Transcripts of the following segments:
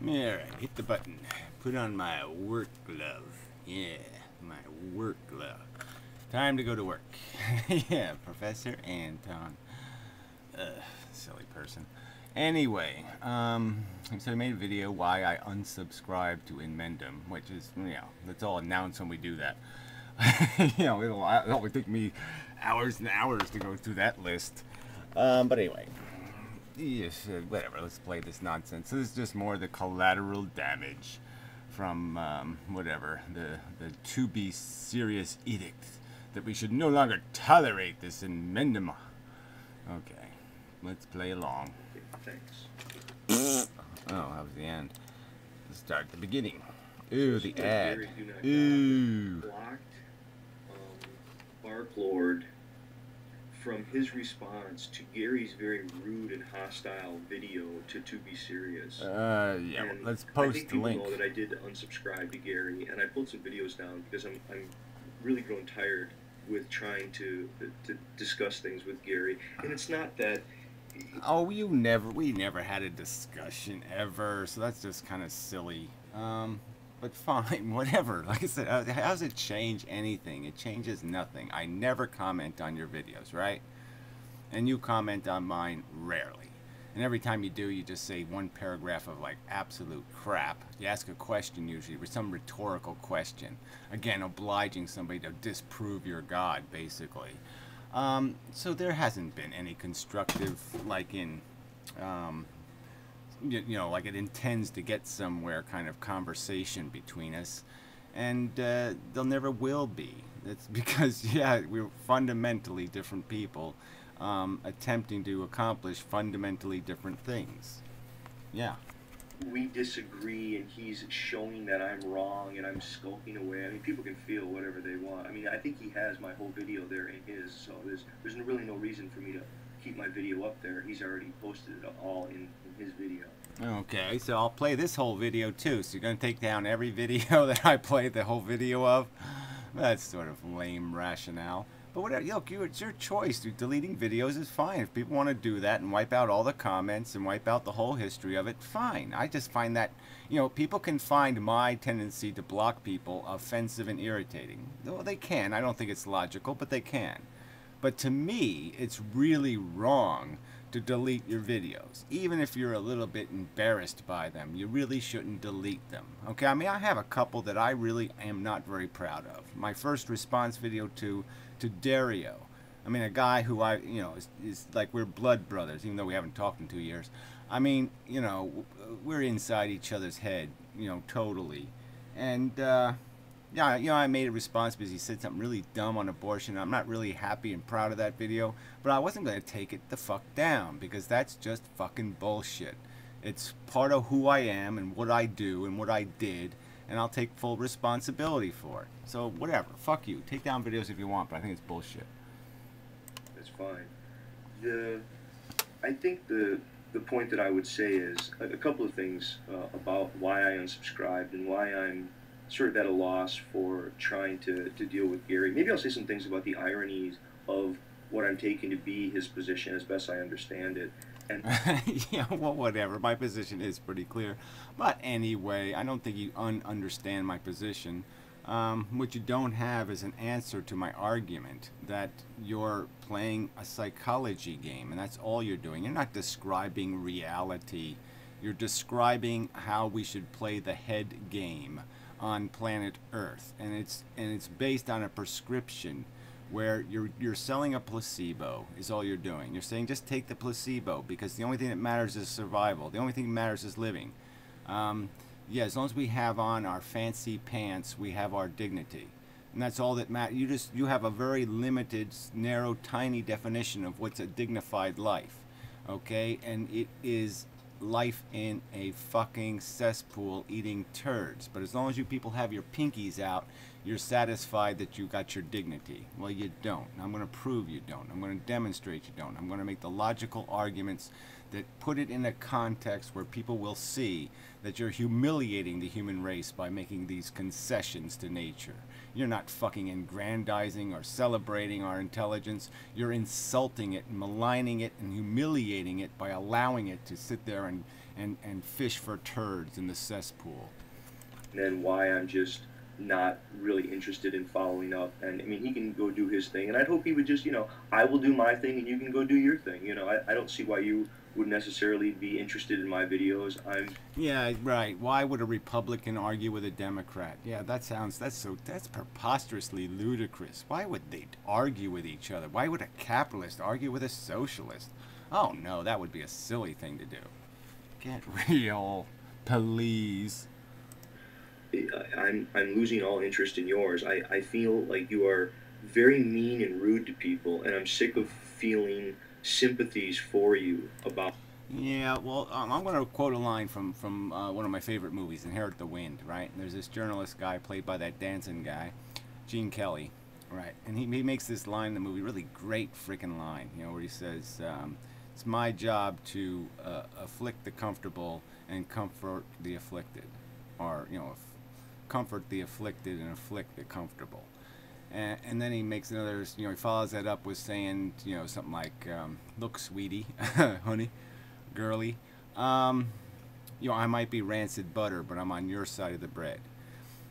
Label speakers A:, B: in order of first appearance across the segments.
A: Alright, hit the button. Put on my work glove. Yeah, my work glove. Time to go to work. Yeah, Professor Anton. Silly person. Anyway, so I made a video why I unsubscribed to Inmendham, which is, let's all announce when we do that. It'll only take me hours and hours to go through that list. But anyway, yes, whatever, let's play this nonsense. So this is just more the collateral damage from, the to be serious edict that we should no longer tolerate this in Inmendham. Okay, let's play along.
B: Thanks.
A: Oh, that was the end. Let's start at the beginning. Ooh, the ad.
B: Ooh. Blocked Bark Lord from his response to Gary's very rude and hostile video to be serious.
A: Yeah, well, let's post the link.
B: I think people know that I did unsubscribe to Gary, and I pulled some videos down because I'm really grown tired with trying to discuss things with Gary, and it's not that.
A: Oh, we never had a discussion ever, so that's just kind of silly. But fine, whatever. Like I said, how does it change anything? It changes nothing. I never comment on your videos, right? And you comment on mine rarely. And every time you do, you just say one paragraph of like absolute crap. You ask a question usually, or some rhetorical question. Again, obliging somebody to disprove your God, basically. So there hasn't been any constructive, like in, like it intends to get somewhere kind of conversation between us, and there never will be. That's because, yeah, we're fundamentally different people attempting to accomplish fundamentally different things. Yeah.
B: We disagree, and he's showing that I'm wrong, and I'm skulking away. I mean, people can feel whatever they want. I mean, I think he has my whole video there in his, so there's really no reason for me to keep my video up there. He's already posted it all in his video.
A: Okay, so I'll play this whole video too. So you're going to take down every video that I played the whole video of? That's sort of lame rationale. But whatever, look, it's your choice. Deleting videos is fine. If people want to do that and wipe out all the comments and wipe out the whole history of it, fine. I just find that, people can find my tendency to block people offensive and irritating. Well, they can. I don't think it's logical, but they can. But to me, it's really wrong to delete your videos. Even if you're a little bit embarrassed by them, you really shouldn't delete them. Okay, I mean, I have a couple that I really am not very proud of. My first response video to Dario. I mean, a guy who is like, we're blood brothers, even though we haven't talked in 2 years. I mean, we're inside each other's head, totally. And, yeah, I made a response because he said something really dumb on abortion. I'm not really happy and proud of that video, but I wasn't going to take it the fuck down because that's just fucking bullshit. It's part of who I am and what I do and what I did, and I'll take full responsibility for it. So whatever, fuck you. Take down videos if you want, but I think it's bullshit.
B: That's fine. I think the point that I would say is a couple of things about why I unsubscribed and why I'm sort of at a loss for trying to deal with Gary. Maybe I'll say some things about the ironies of what I'm taking to be his position as best I understand it. And
A: yeah, well, whatever. My position is pretty clear. But anyway, I don't think you understand my position. What you don't have is an answer to my argument that you're playing a psychology game, and that's all you're doing. You're not describing reality. You're describing how we should play the head game on planet Earth, and it's based on a prescription where you're selling a placebo is all you're doing. You're saying just take the placebo because the only thing that matters is survival. The only thing that matters is living. Yeah, as long as we have on our fancy pants, we have our dignity, and that's all that matters. You have a very limited, narrow, tiny definition of what's a dignified life, okay? And it is life in a fucking cesspool eating turds. But as long as you people have your pinkies out, you're satisfied that you got your dignity. Well, you don't. I'm going to prove you don't. I'm going to demonstrate you don't. I'm going to make the logical arguments that put it in a context where people will see that you're humiliating the human race by making these concessions to nature. You're not fucking aggrandizing or celebrating our intelligence. You're insulting it and maligning it and humiliating it by allowing it to sit there and and fish for turds in the cesspool.
B: And then why I'm just not really interested in following up. And I mean, he can go do his thing, and I'd hope he would just, I will do my thing, and you can go do your thing. I don't see why you would necessarily be interested in my videos.
A: Yeah, right. Why would a Republican argue with a Democrat? Yeah, that's preposterously ludicrous. Why would they argue with each other? Why would a capitalist argue with a socialist? Oh no, that would be a silly thing to do. Get real, please.
B: I'm losing all interest in yours. I feel like you are very mean and rude to people, and I'm sick of feeling sympathies for you about.
A: Yeah, well, I'm going to quote a line from one of my favorite movies, Inherit the Wind, right? And there's this journalist guy played by that dancing guy, Gene Kelly, right? And he makes this line in the movie, really great freaking line, where he says, it's my job to afflict the comfortable and comfort the afflicted, or, comfort the afflicted and afflict the comfortable. And then he makes another, he follows that up with saying, something like, look, sweetie, honey, girly, I might be rancid butter, but I'm on your side of the bread.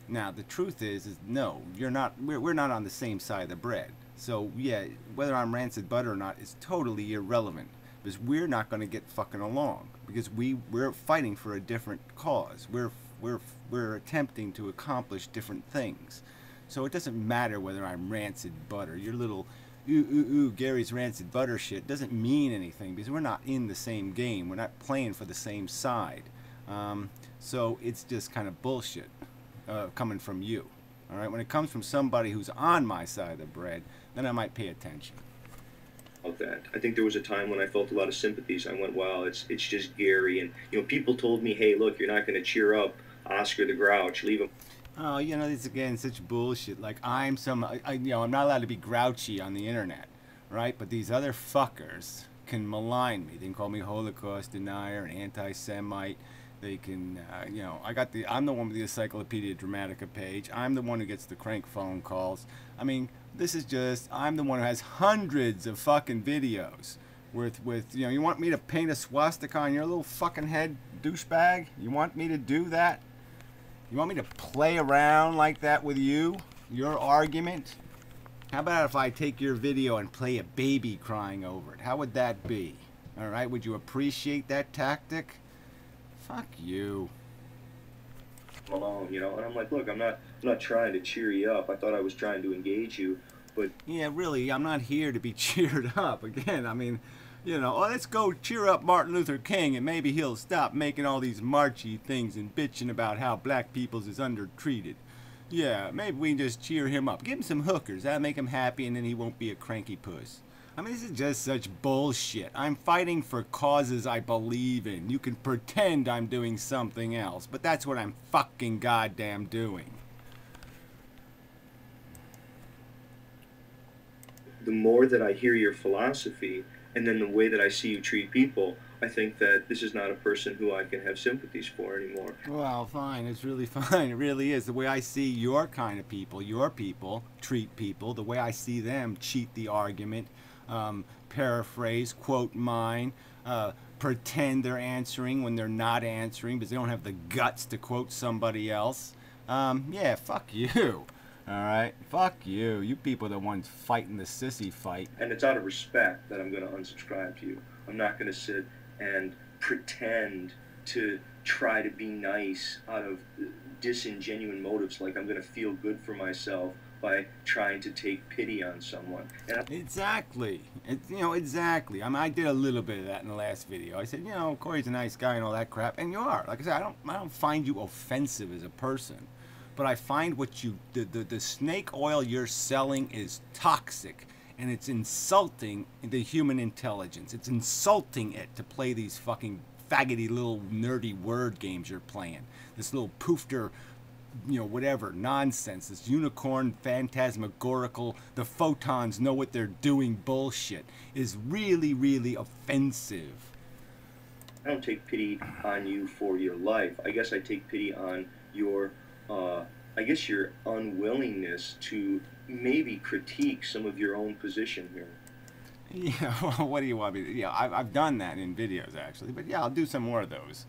A: Now, the truth is no, you're not, we're not on the same side of the bread. So, yeah, whether I'm rancid butter or not is totally irrelevant, because we're not going to get fucking along, because we're fighting for a different cause. We're attempting to accomplish different things. So it doesn't matter whether I'm rancid butter. Your little Gary's rancid butter shit doesn't mean anything, because we're not in the same game. We're not playing for the same side. So it's just kind of bullshit coming from you. All right? When it comes from somebody who's on my side of the bread, then I might pay attention.
B: About that, I think there was a time when I felt a lot of sympathies. I went, "Wow, it's just Gary," and people told me, "Hey, look, you're not going to cheer up Oscar the Grouch. Leave him."
A: Oh, this again, such bullshit. Like I'm not allowed to be grouchy on the internet, right? But these other fuckers can malign me. They can call me Holocaust denier, an anti-Semite. They can, I'm the one with the Encyclopedia Dramatica page. I'm the one who gets the crank phone calls. I mean, I'm the one who has hundreds of fucking videos with you want me to paint a swastika on your little fucking head, douchebag? You want me to do that? You want me to play around like that with your argument? How about if I take your video and play a baby crying over it? How would that be? All right, would you appreciate that tactic? Fuck you.
B: Alone, and I'm like, look, I'm not trying to cheer you up. I thought I was trying to engage you, but
A: yeah, really, I'm not here to be cheered up. Again, I mean, let's go cheer up Martin Luther King and maybe he'll stop making all these marchy things and bitching about how black peoples is undertreated. Yeah, maybe we can just cheer him up. Give him some hookers. That'll make him happy, and then he won't be a cranky puss. I mean, this is just such bullshit. I'm fighting for causes I believe in. You can pretend I'm doing something else, but that's what I'm fucking goddamn doing.
B: The more that I hear your philosophy, and then the way that I see you treat people, I think that this is not a person who I can have sympathies for anymore.
A: Well, fine. It's really fine. It really is. The way I see your kind of people, your people, treat people, the way I see them cheat the argument, paraphrase, quote mine, pretend they're answering when they're not answering because they don't have the guts to quote somebody else. Yeah, fuck you. All right, fuck you. You people are the ones fighting the sissy fight.
B: And it's out of respect that I'm going to unsubscribe to you. I'm not going to sit and pretend to try to be nice out of disingenuine motives, like I'm going to feel good for myself by trying to take pity on someone.
A: Exactly. Exactly. I mean, I did a little bit of that in the last video. I said, Corey's a nice guy and all that crap, and you are. Like I said, I don't find you offensive as a person. But I find the snake oil you're selling is toxic, and it's insulting the human intelligence. It's insulting it to play these fucking faggoty little nerdy word games you're playing. This little poofter, whatever, nonsense, this unicorn phantasmagorical, the photons know what they're doing bullshit is really, really offensive.
B: I don't take pity on you for your life. I guess I take pity on your your unwillingness to maybe critique some of your own position here.
A: Yeah, well, what do you want me to? Yeah, I've done that in videos actually, but yeah, I'll do some more of those.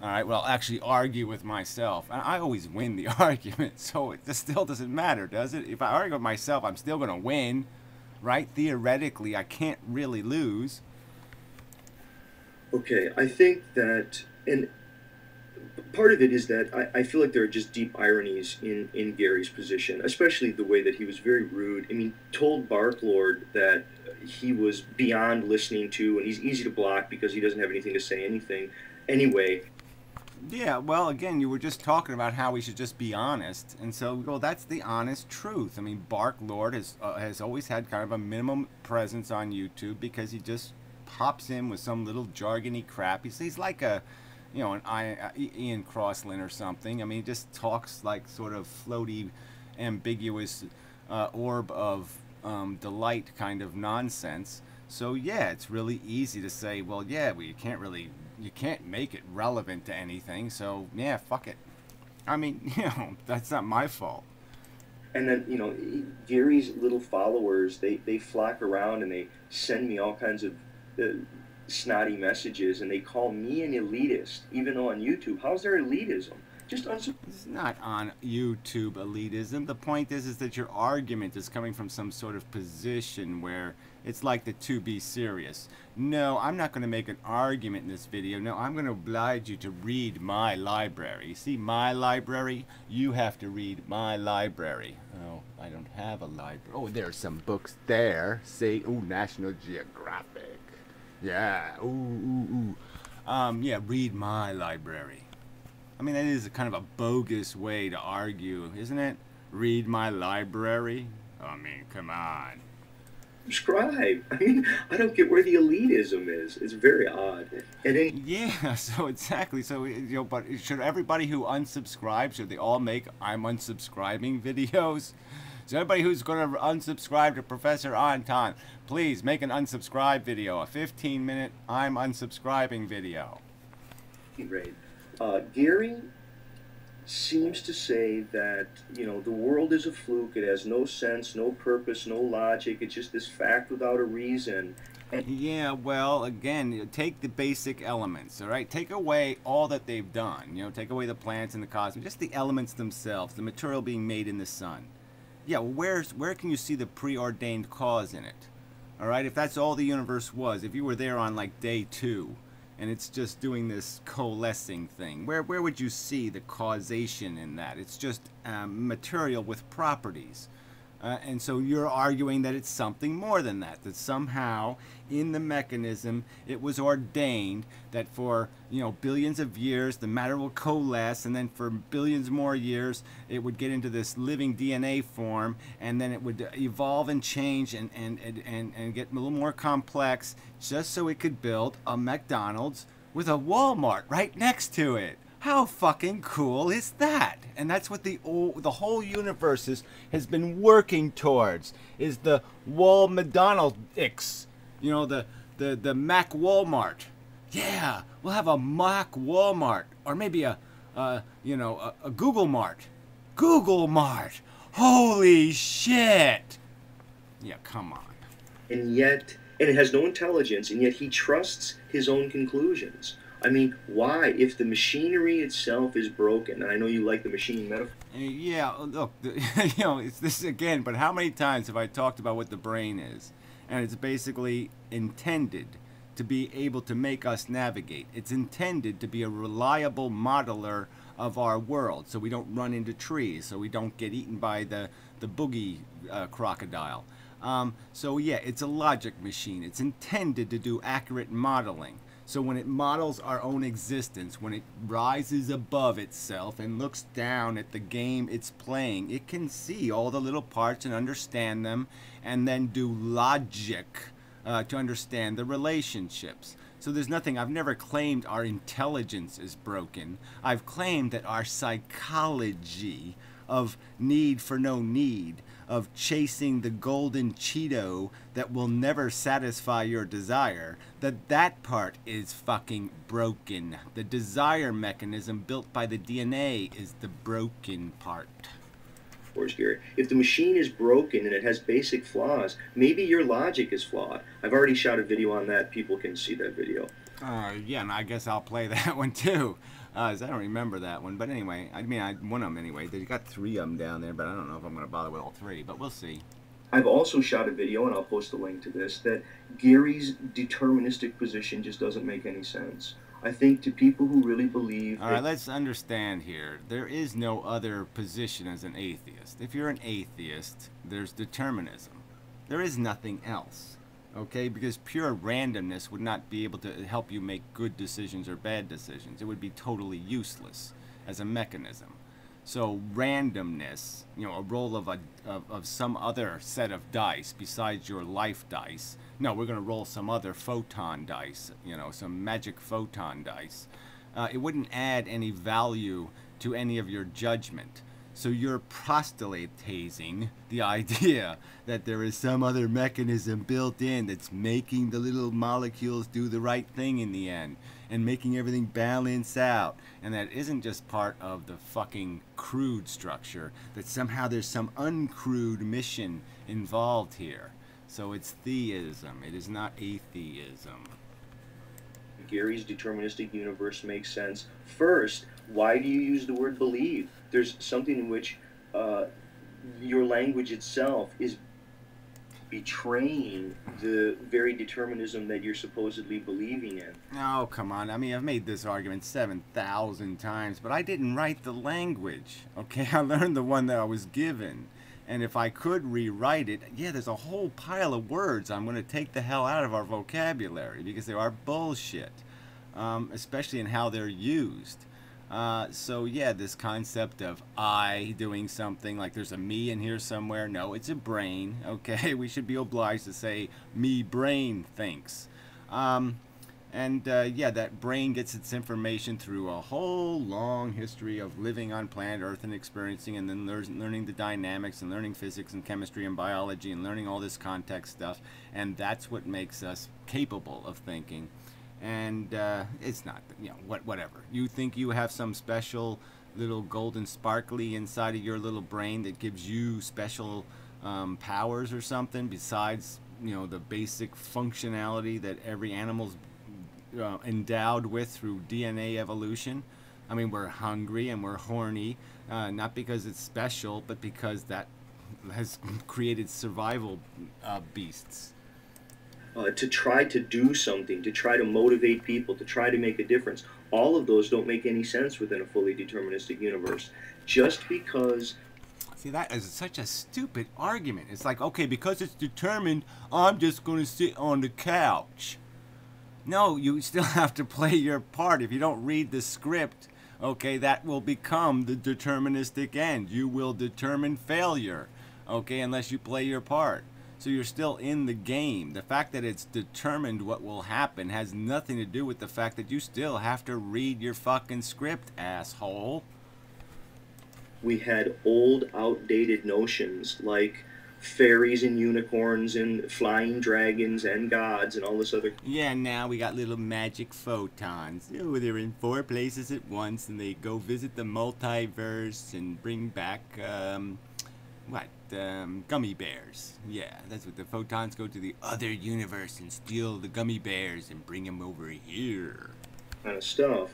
A: All right, well, I'll actually argue with myself, and I always win the argument, so it just still doesn't matter, does it? If I argue with myself, I'm still gonna win, right? Theoretically, I can't really lose.
B: Okay, I think that, and part of it is that I feel like there are just deep ironies in Gary's position, especially the way that he was very rude. I mean, told Barklord that he was beyond listening to, and he's easy to block because he doesn't have anything to say anything. Anyway,
A: Yeah, well, again, you were just talking about how we should just be honest, and so, well, that's the honest truth. I mean, Bark Lord has always had kind of a minimum presence on YouTube because he just pops in with some little jargony crap. He's like a, you know, Ian Crossland or something. I mean, he just talks like sort of floaty, ambiguous orb of delight kind of nonsense. So yeah, it's really easy to say, well, yeah, well, you can't make it relevant to anything. So yeah, fuck it. I mean, you know, that's not my fault.
B: and then Gary's little followers, they flock around and they send me all kinds of uh, snotty messages, and they call me an elitist, even though on YouTube, how's there elitism? Just
A: It's not on YouTube elitism. The point is that your argument is coming from some sort of position where it's like the to be serious. No, I'm not going to make an argument in this video. No, I'm going to oblige you to read my library. See my library? You have to read my library. Oh, I don't have a library. Oh, there's some books there. See? Ooh, National Geographic. Yeah. Ooh, ooh, ooh. Yeah, read my library. I mean, that is a kind of a bogus way to argue, isn't it? Read my library? I mean, come on.
B: subscribe. I mean, I don't get where the elitism is. It's very odd. And then
A: Yeah, so exactly. So, you know, but should everybody who unsubscribes, should they all make I'm unsubscribing videos? So everybody who's going to unsubscribe to Professor Anton, please make an unsubscribe video, a 15-minute I'm unsubscribing video.
B: right, Gary seems to say that the world is a fluke. It has no sense, no purpose, no logic. It's just this fact without a reason. And
A: Yeah, well, again, take the basic elements, all right? Take away all that they've done. You know, take away the planets and the cosmos, just the elements themselves, the material being made in the sun. Yeah, well, where can you see the preordained cause in it? All right, if that's all the universe was, if you were there on like day 2, and it's just doing this coalescing thing, where would you see the causation in that? It's just material with properties. And so you're arguing that it's something more than that, that somehow in the mechanism it was ordained that for billions of years the matter will coalesce, and then for billions more years it would get into this living DNA form, and then it would evolve and change and get a little more complex, just so it could build a McDonald's with a Walmart right next to it. How fucking cool is that? And that's what the whole universe has been working towards, is the Wall McDonald's, the Mac Walmart. Yeah, we'll have a Mac Walmart, or maybe a Google Mart. Google Mart. Holy shit. Yeah, come on.
B: and it has no intelligence, and yet he trusts his own conclusions. I mean, why? If the machinery itself is broken, and I know you like the machine metaphor.
A: Yeah, look, it's this again, but how many times have I talked about what the brain is? And it's basically intended to be able to make us navigate. It's intended to be a reliable modeler of our world, so we don't run into trees, so we don't get eaten by the boogie crocodile. So yeah, it's a logic machine. It's intended to do accurate modeling. So when it models our own existence, when it rises above itself and looks down at the game it's playing, it can see all the little parts and understand them, and then do logic to understand the relationships. So there's nothing, I've never claimed our intelligence is broken. I've claimed that our psychology of need for no need, of chasing the golden Cheeto that will never satisfy your desire, that part is fucking broken. The desire mechanism built by the DNA is the broken part.
B: metaphors, Gary. If the machine is broken and it has basic flaws, maybe your logic is flawed. I've already shot a video on that. People can see that video.
A: Yeah, and I guess I'll play that one too. 'Cause I don't remember that one. But anyway, I mean, one of them anyway. They got 3 of them down there, but I don't know if I'm going to bother with all 3. But we'll see.
B: I've also shot a video, and I'll post a link to this, that Gary's deterministic position just doesn't make any sense. I think to people who really believe...
A: All right, let's understand here. There is no other position as an atheist. If you're an atheist, there's determinism. There is nothing else, okay? Because pure randomness would not be able to help you make good decisions or bad decisions. It would be totally useless as a mechanism. So randomness, you know, a roll of some other set of dice besides your life dice. No, we're going to roll some other photon dice, you know, some magic photon dice. It wouldn't add any value to any of your judgment. So you're proselytizing the idea that there is some other mechanism built in that's making the little molecules do the right thing in the end and making everything balance out. And that isn't just part of the fucking crude structure, that somehow there's some uncrude mission involved here. So it's theism. It is not atheism.
B: Gary's deterministic universe makes sense. First, why do you use the word believe? There's something in which your language itself is betraying the very determinism that you're supposedly believing in.
A: Oh, come on. I mean, I've made this argument 7,000 times, but I didn't write the language, okay? I learned the one that I was given. And if I could rewrite it, yeah, there's a whole pile of words I'm going to take the hell out of our vocabulary because they are bullshit, especially in how they're used. So yeah, this concept of I doing something, like there's a me in here somewhere. No, it's a brain, okay? We should be obliged to say me brain thinks. Yeah, that brain gets its information through a whole long history of living on planet Earth and experiencing, and then learning the dynamics and learning physics and chemistry and biology and learning all this context stuff. And that's what makes us capable of thinking. And it's not, you know, whatever. You think you have some special little golden sparkly inside of your little brain that gives you special powers or something besides, you know, the basic functionality that every animal's endowed with through DNA evolution. I mean, we're hungry and we're horny, not because it's special, but because that has created survival beasts.
B: To try to do something, to try to motivate people, to try to make a difference. All of those don't make any sense within a fully deterministic universe. Just because...
A: See, that is such a stupid argument. It's like, okay, because it's determined, I'm just going to sit on the couch. No, you still have to play your part. If you don't read the script, okay, that will become the deterministic end. You will determine failure, okay, unless you play your part. So you're still in the game. The fact that it's determined what will happen has nothing to do with the fact that you still have to read your fucking script, asshole.
B: We had old, outdated notions like fairies and unicorns and flying dragons and gods and all this other...
A: Yeah, now we got little magic photons. Oh, they're in 4 places at once and they go visit the multiverse and bring back, gummy bears. Yeah, that's what the photons go to the other universe and steal the gummy bears and bring them over here.
B: Kind of stuff.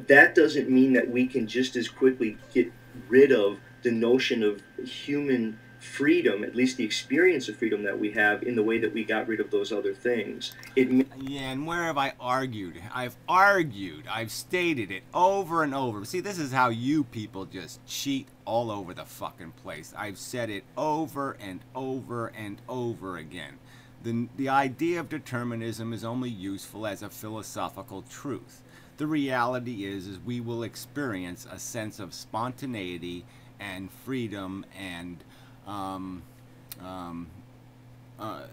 B: That doesn't mean that we can just as quickly get rid of the notion of human freedom, at least the experience of freedom that we have, in the way that we got rid of those other things.
A: Yeah, and where have I argued? I've stated it over and over. See, this is how you people just cheat all over the fucking place. I've said it over and over and over again. The idea of determinism is only useful as a philosophical truth. The reality is we will experience a sense of spontaneity and freedom and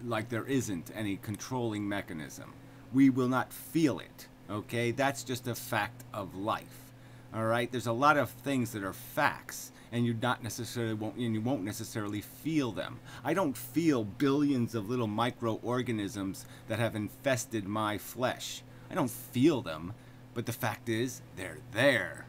A: like there isn't any controlling mechanism. We will not feel it, okay? That's just a fact of life, all right? There's a lot of things that are facts, and you won't necessarily feel them. I don't feel billions of little microorganisms that have infested my flesh. I don't feel them, but the fact is, they're there.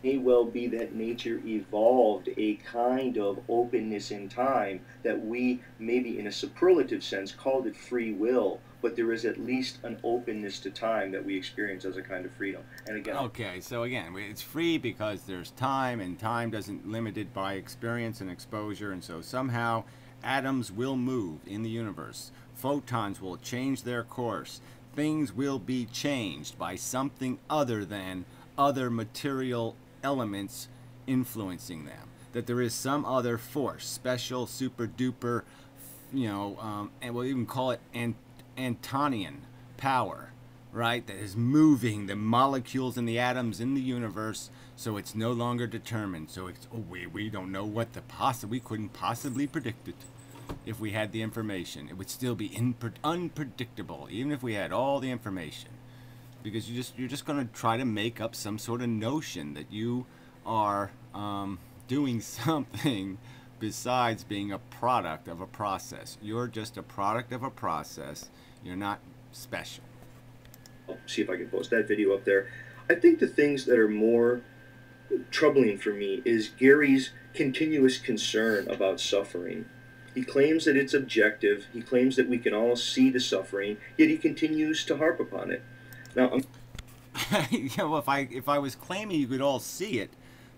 B: may well be that nature evolved a kind of openness in time that we, maybe in a superlative sense, called it free will, but there is at least an openness to time that we experience as a kind of freedom. And again,
A: Okay, so again, it's free because there's time, and time doesn't limited by experience and exposure, and so somehow atoms will move in the universe. Photons will change their course. Things will be changed by something other than other material elements influencing them. That there is some other force, special, super duper, and we'll even call it Antonian power, right? That is moving the molecules and the atoms in the universe, so it's no longer determined. So it's we don't know what we couldn't possibly predict it if we had the information. It would still be unpredictable, even if we had all the information, because you're just going to try to make up some sort of notion that you are doing something besides being a product of a process. You're just a product of a process. You're not special.
B: I'll see if I can post that video up there. I think the things that are more troubling for me is Gary's continuous concern about suffering. He claims that it's objective. He claims that we can all see the suffering, yet he continues to harp upon it. Now,
A: Well, if I was claiming you could all see it,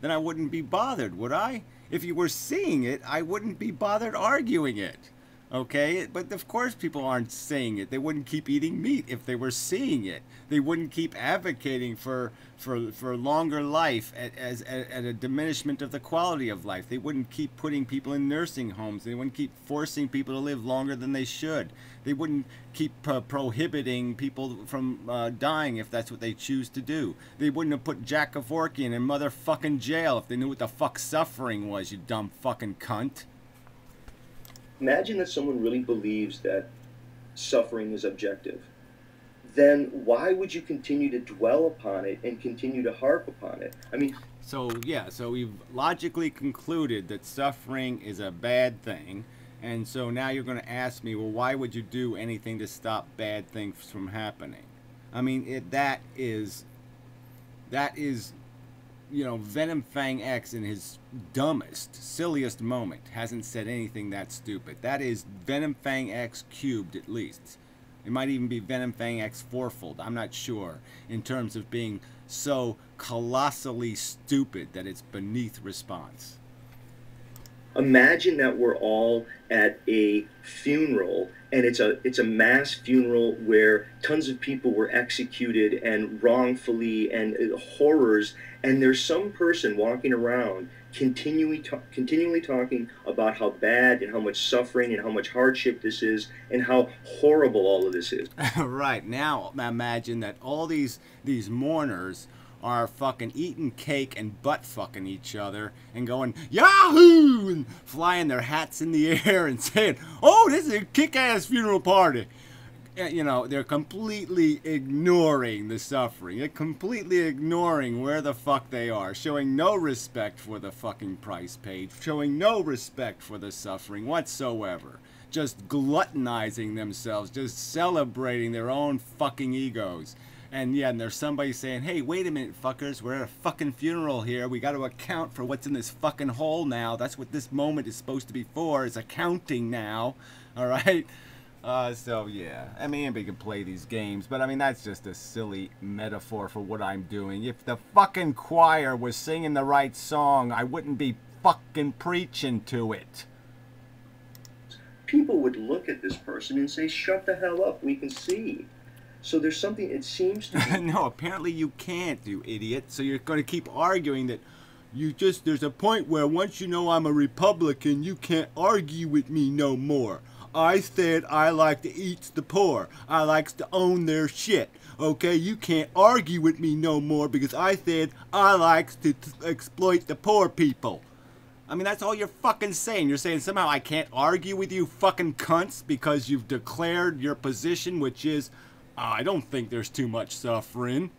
A: then I wouldn't be bothered, would I? If you were seeing it, I wouldn't be bothered arguing it. Okay? But of course people aren't seeing it. They wouldn't keep eating meat if they were seeing it. They wouldn't keep advocating for longer life at a diminishment of the quality of life. They wouldn't keep putting people in nursing homes. They wouldn't keep forcing people to live longer than they should. They wouldn't keep prohibiting people from dying if that's what they choose to do. They wouldn't have put Jack Kevorkian in motherfucking jail if they knew what the fuck suffering was, you dumb fucking cunt.
B: imagine that someone really believes that suffering is objective. Then why would you continue to dwell upon it and continue to harp upon it? I mean,
A: So we've logically concluded that suffering is a bad thing, and so now you're going to ask me, well, why would you do anything to stop bad things from happening? I mean, that is, Venom Fang X in his dumbest, silliest moment hasn't said anything that stupid. That is Venom Fang X cubed at least. It might even be Venom Fang X fourfold. I'm not sure in terms of being so colossally stupid that it's beneath response.
B: imagine that we're all at a funeral, and it's a mass funeral where tons of people were executed and wrongfully, and horrors, and there's some person walking around continually talking about how bad and how much suffering and how much hardship this is and how horrible all of this is.
A: Right, now imagine that all these mourners are fucking eating cake and butt fucking each other and going Yahoo! And flying their hats in the air and saying, oh, this is a kick-ass funeral party. They're completely ignoring the suffering. They're completely ignoring where the fuck they are, showing no respect for the fucking price paid, showing no respect for the suffering whatsoever. Just gluttonizing themselves, just celebrating their own fucking egos. And there's somebody saying, hey, wait a minute, fuckers, we're at a fucking funeral here. We got to account for what's in this fucking hole now. That's what this moment is supposed to be for, is accounting now. All right? I mean, anybody can play these games, but I mean, that's just a silly metaphor for what I'm doing. If the fucking choir was singing the right song, I wouldn't be fucking preaching to it.
B: People would look at this person and say, shut the hell up, we can see. So there's something, it seems to be...
A: No, apparently you can't, you idiot. So you're going to keep arguing that there's a point where once you know I'm a Republican, you can't argue with me no more. I said I like to eat the poor. I likes to own their shit. Okay, you can't argue with me no more because I said I likes to exploit the poor people. I mean, that's all you're fucking saying. You're saying somehow I can't argue with you fucking cunts because you've declared your position, which is, I don't think there's too much suffering.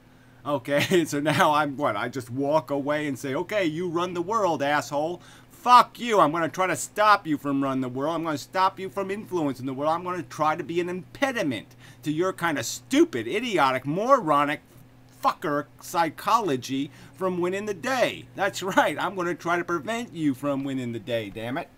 A: Okay, so now I just walk away and say, okay, you run the world, asshole. Fuck you. I'm going to try to stop you from running the world. I'm going to stop you from influencing the world. I'm going to try to be an impediment to your kind of stupid, idiotic, moronic motherfucker psychology from winning the day. That's right. I'm going to try to prevent you from winning the day, damn it.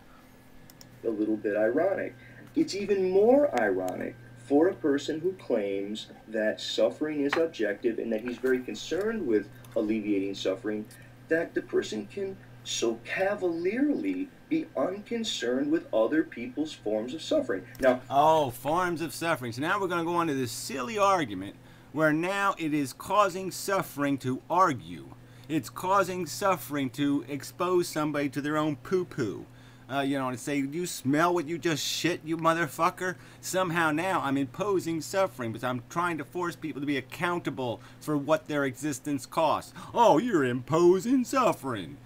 B: A little bit ironic. It's even more ironic for a person who claims that suffering is objective and that he's very concerned with alleviating suffering, that the person can so cavalierly be unconcerned with other people's forms of suffering. Now,
A: oh, forms of suffering. So now we're going to go on to this silly argument where now it is causing suffering to argue. It's causing suffering to expose somebody to their own poo-poo. You know, and say, do you smell what you just shit, you motherfucker? Somehow now I'm imposing suffering because I'm trying to force people to be accountable for what their existence costs. Oh, you're imposing suffering.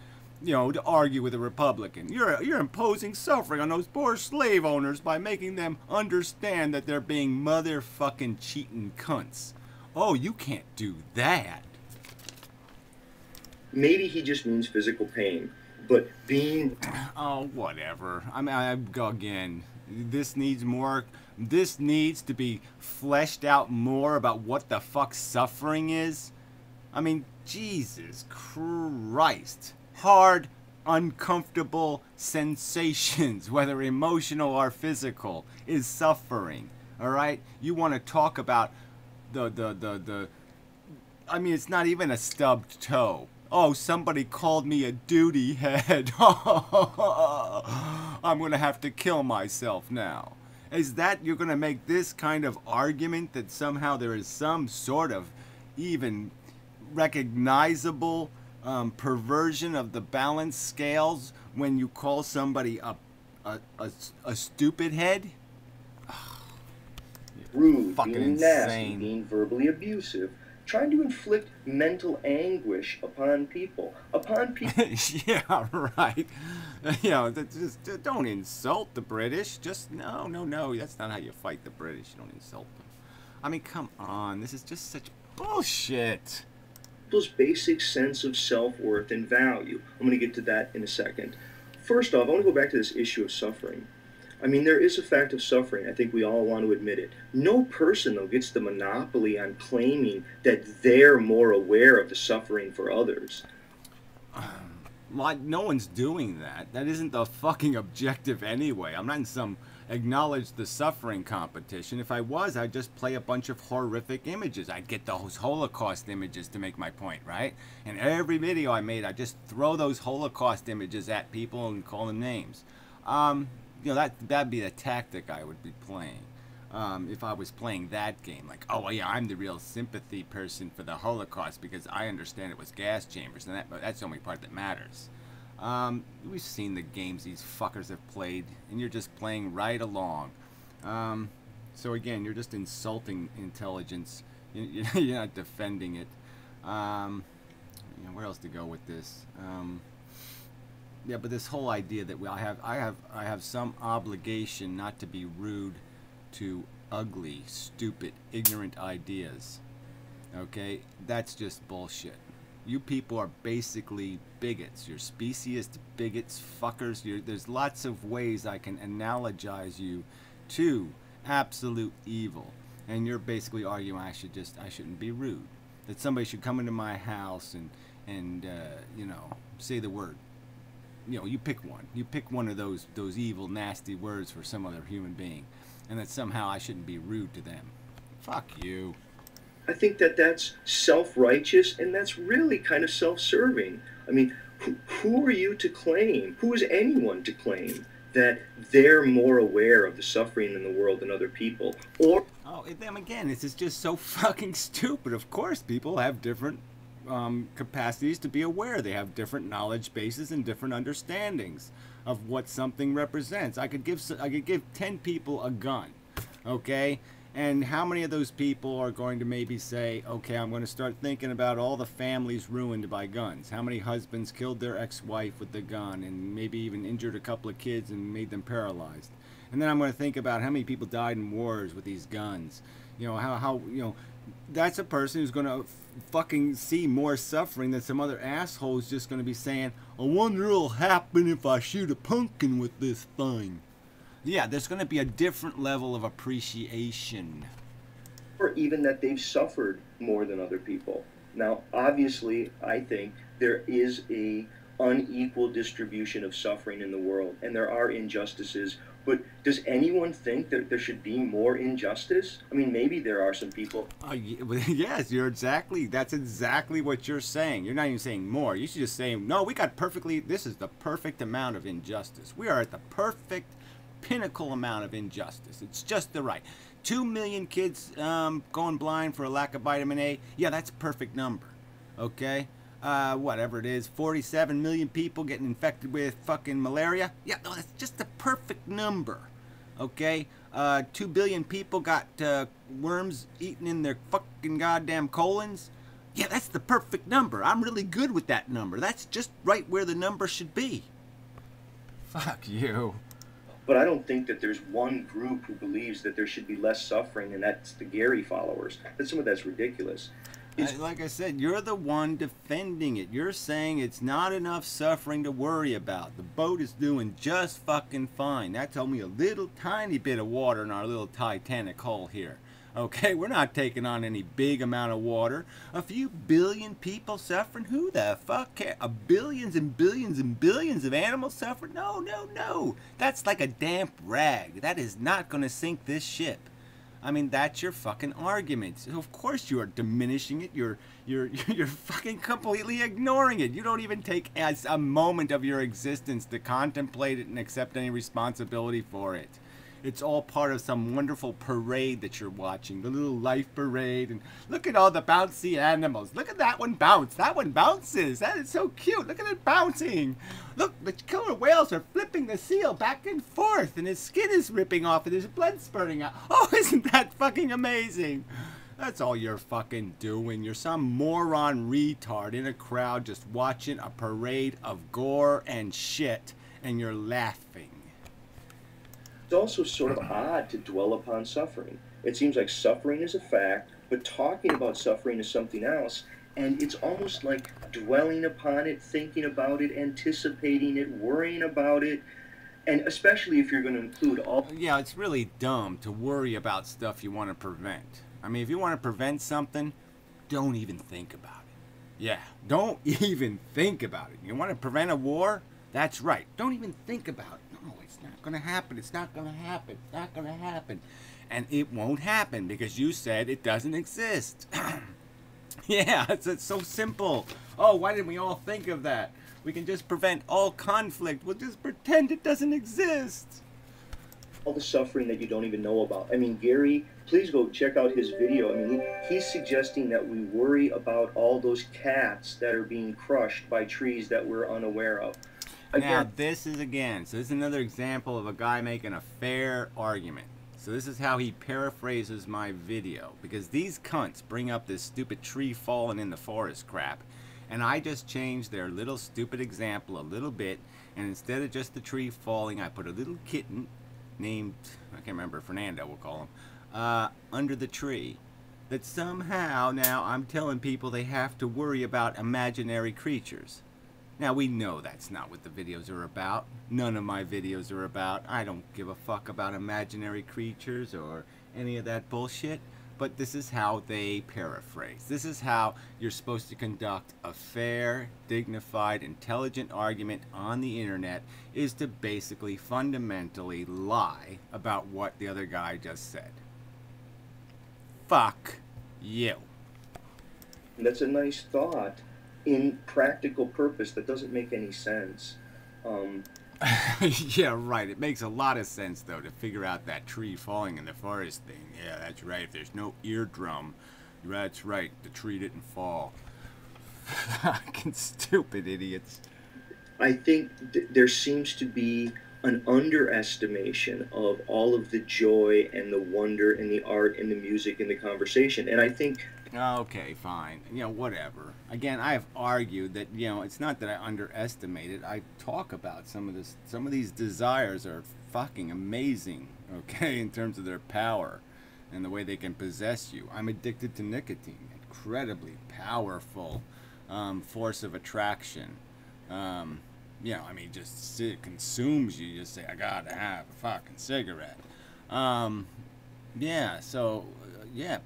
A: You know, to argue with a Republican. You're imposing suffering on those poor slave owners by making them understand that they're being motherfucking cheating cunts. Oh, you can't do that.
B: maybe he just means physical pain. But being...
A: Oh, whatever. I mean, again, this needs more... This needs to be fleshed out more about what the fuck suffering is. I mean, Jesus Christ. Hard, uncomfortable sensations, whether emotional or physical, is suffering. Alright? You want to talk about the I mean, it's not even a stubbed toe. Oh, somebody called me a duty head. I'm going to have to kill myself now. Is that you're going to make this kind of argument that somehow there is some sort of even recognizable perversion of the balance scales when you call somebody a stupid head?
B: Rude,
A: Fucking
B: being
A: insane.
B: nasty, being verbally abusive, trying to inflict mental anguish upon people.
A: Yeah, right. You know, just don't insult the British. Just no. That's not how you fight the British. You don't insult them. I mean, come on. This is just such bullshit.
B: People's basic sense of self-worth and value. I'm going to get to that in a second. First off, I want to go back to this issue of suffering. I mean, there is a fact of suffering. I think we all want to admit it. No person, though, gets the monopoly on claiming that they're more aware of the suffering for others.
A: Like, no one's doing that. That isn't the fucking objective anyway. I'm not in some acknowledge the suffering competition. If I was, I'd just play a bunch of horrific images. I'd get those Holocaust images to make my point, right? And every video I made, I'd just throw those Holocaust images at people and call them names. You know, that'd be the tactic I would be playing. If I was playing that game, like, oh yeah, I'm the real sympathy person for the Holocaust because I understand it was gas chambers, and that's the only part that matters. We've seen the games these fuckers have played, and you're just playing right along. So again, you're just insulting intelligence. You're not defending it. You know, where else to go with this? Yeah, but this whole idea that I have some obligation not to be rude to ugly, stupid, ignorant ideas. Okay? That's just bullshit. You people are basically bigots. You're speciest bigots, fuckers. There's lots of ways I can analogize you to absolute evil. And you're basically arguing I shouldn't be rude. That somebody should come into my house and you know, say the word. You know, you pick one. You pick one of those evil, nasty words for some other human being, and that somehow I shouldn't be rude to them. Fuck you.
B: I think that that's self-righteous, and that's really kind of self-serving. I mean, who are you to claim, who is anyone to claim that they're more aware of the suffering in the world than other people? Or...
A: Oh, them again, this is just so fucking stupid. Of course, people have different capacities to be aware. They have different knowledge bases and different understandings of what something represents. I could give 10 people a gun, okay? And how many of those people are going to maybe say, okay, I'm going to start thinking about all the families ruined by guns? How many husbands killed their ex-wife with the gun and maybe even injured a couple of kids and made them paralyzed? And then I'm going to think about how many people died in wars with these guns. You know, how you know, that's a person who's going to fucking see more suffering than some other asshole who's just going to be saying, I wonder what'll happen if I shoot a pumpkin with this thing. Yeah, there's going to be a different level of appreciation.
B: Or even that they've suffered more than other people. Now, obviously, I think there is a unequal distribution of suffering in the world, and there are injustices. But does anyone think that there should be more injustice? I mean, maybe there are some people.
A: Yes, that's exactly what you're saying. You're not even saying more. You should just say, no, we got perfectly, this is the perfect amount of injustice. We are at the perfect pinnacle amount of injustice. It's just the right. 2 million kids going blind for a lack of vitamin A. Yeah, that's a perfect number. Okay? Whatever it is, 47 million people getting infected with fucking malaria. Yeah, no, that's just the perfect number. Okay? 2 billion people got worms eaten in their fucking goddamn colons. Yeah, that's the perfect number. I'm really good with that number. That's just right where the number should be. Fuck you.
B: But I don't think that there's one group who believes that there should be less suffering, and that's the Gary followers. Some of that's ridiculous.
A: Like I said, you're the one defending it. You're saying it's not enough suffering to worry about. The boat is doing just fucking fine. That's only a little tiny bit of water in our little Titanic hull here. Okay, we're not taking on any big amount of water. A few billion people suffering? Who the fuck cares? Billions and billions and billions of animals suffering? No, no, no. That's like a damp rag. That is not going to sink this ship. I mean, that's your fucking argument. So of course you are diminishing it. You're fucking completely ignoring it. You don't even take as a moment of your existence to contemplate it and accept any responsibility for it. It's all part of some wonderful parade that you're watching, the little life parade. And look at all the bouncy animals. Look at that one bounce. That one bounces. That is so cute. Look at it bouncing. Look, the killer whales are flipping the seal back and forth, and his skin is ripping off, and there's blood spurting out. Oh, isn't that fucking amazing? That's all you're fucking doing. You're some moron retard in a crowd just watching a parade of gore and shit, and you're laughing.
B: It's also sort of odd to dwell upon suffering. It seems like suffering is a fact, but talking about suffering is something else, and it's almost like dwelling upon it, thinking about it, anticipating it, worrying about it, and especially if you're going to include all...
A: Yeah, it's really dumb to worry about stuff you want to prevent. I mean, if you want to prevent something, don't even think about it. Yeah, don't even think about it. You want to prevent a war? That's right. Don't even think about it. No, it's not going to happen. It's not going to happen. It's not going to happen. And it won't happen because you said it doesn't exist. Yeah, it's so simple. Oh, why didn't we all think of that? We can just prevent all conflict. We'll just pretend it doesn't exist.
B: All the suffering that you don't even know about. I mean, Gary, please go check out his video. I mean, he's suggesting that we worry about all those cats that are being crushed by trees that we're unaware of.
A: Now, this is another example of a guy making a fair argument. So this is how he paraphrases my video. Because these cunts bring up this stupid tree falling in the forest crap. And I just changed their little stupid example a little bit. And instead of just the tree falling, I put a little kitten named, I can't remember, Fernando we'll call him, under the tree. That somehow now I'm telling people they have to worry about imaginary creatures. Now, we know that's not what the videos are about. None of my videos are about. I don't give a fuck about imaginary creatures or any of that bullshit. But this is how they paraphrase. This is how you're supposed to conduct a fair, dignified, intelligent argument on the internet, is to basically fundamentally lie about what the other guy just said. Fuck you.
B: That's a nice thought. In practical purpose, that doesn't make any sense.
A: Yeah, right. It makes a lot of sense, though, to figure out that tree falling in the forest thing. Yeah, that's right. If there's no eardrum, that's right. The tree didn't fall. Fucking stupid idiots.
B: I think there seems to be an underestimation of all of the joy and the wonder and the art and the music and the conversation. And I think...
A: Okay, fine. Whatever. Again, I have argued that, it's not that I underestimate it. I talk about some of these desires are fucking amazing, okay, in terms of their power and the way they can possess you. I'm addicted to nicotine. Incredibly powerful force of attraction. Just it consumes you. You just say, I gotta have a fucking cigarette.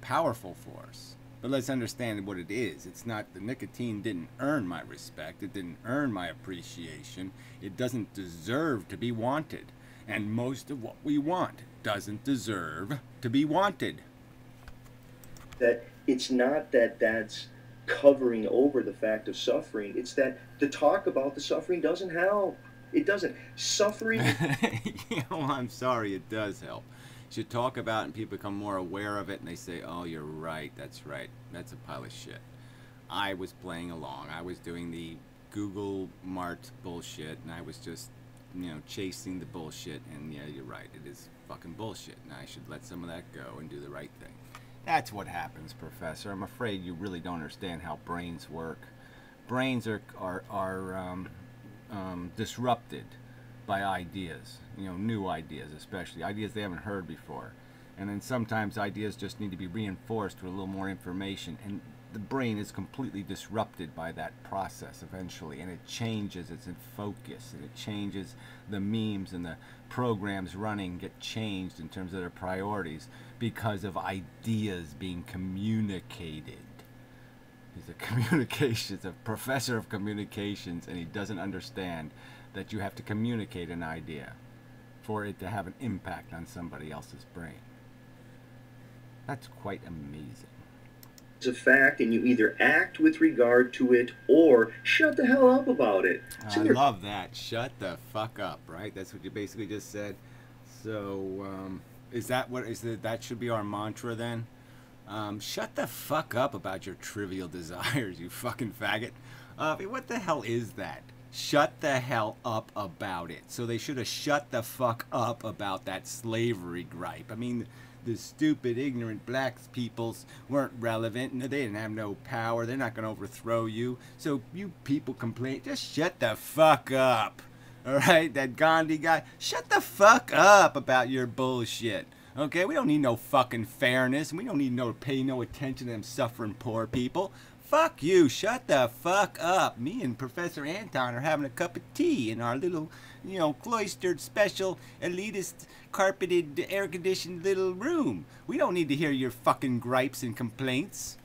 A: Powerful force. But let's understand what it is. It's not, the nicotine didn't earn my respect. It didn't earn my appreciation. It doesn't deserve to be wanted. And most of what we want doesn't deserve to be wanted.
B: That it's not that that's covering over the fact of suffering. It's that the talk about the suffering doesn't help. It doesn't. Suffering.
A: I'm sorry, it does help. You should talk about it and people become more aware of it and they say, oh, you're right, that's a pile of shit. I was playing along. I was doing the Google Mart bullshit and I was just, chasing the bullshit, and yeah, you're right, it is fucking bullshit, and I should let some of that go and do the right thing. That's what happens, Professor. I'm afraid you really don't understand how brains work. Brains are disrupted by ideas, new ideas, especially ideas they haven't heard before. And then sometimes ideas just need to be reinforced with a little more information, and the brain is completely disrupted by that process eventually, and it changes its focus, and it changes the memes, and the programs running get changed in terms of their priorities because of ideas being communicated. He's a professor of communications, and he doesn't understand that you have to communicate an idea for it to have an impact on somebody else's brain. That's quite amazing.
B: It's a fact, and you either act with regard to it or shut the hell up about it.
A: I love that. Shut the fuck up, right? That's what you basically just said. So, that should be our mantra then? Shut the fuck up about your trivial desires, you fucking faggot. What the hell is that? Shut the hell up about it. So they should have shut the fuck up about that slavery gripe. I mean, the stupid, ignorant black peoples weren't relevant. They didn't have no power. They're not going to overthrow you. So you people complain. Just shut the fuck up. All right? That Gandhi guy, shut the fuck up about your bullshit. Okay? We don't need no fucking fairness. And we don't need to pay no attention to them suffering poor people. Fuck you. Shut the fuck up. Me and Professor Anton are having a cup of tea in our little, cloistered, special, elitist, carpeted, air-conditioned little room. We don't need to hear your fucking gripes and complaints.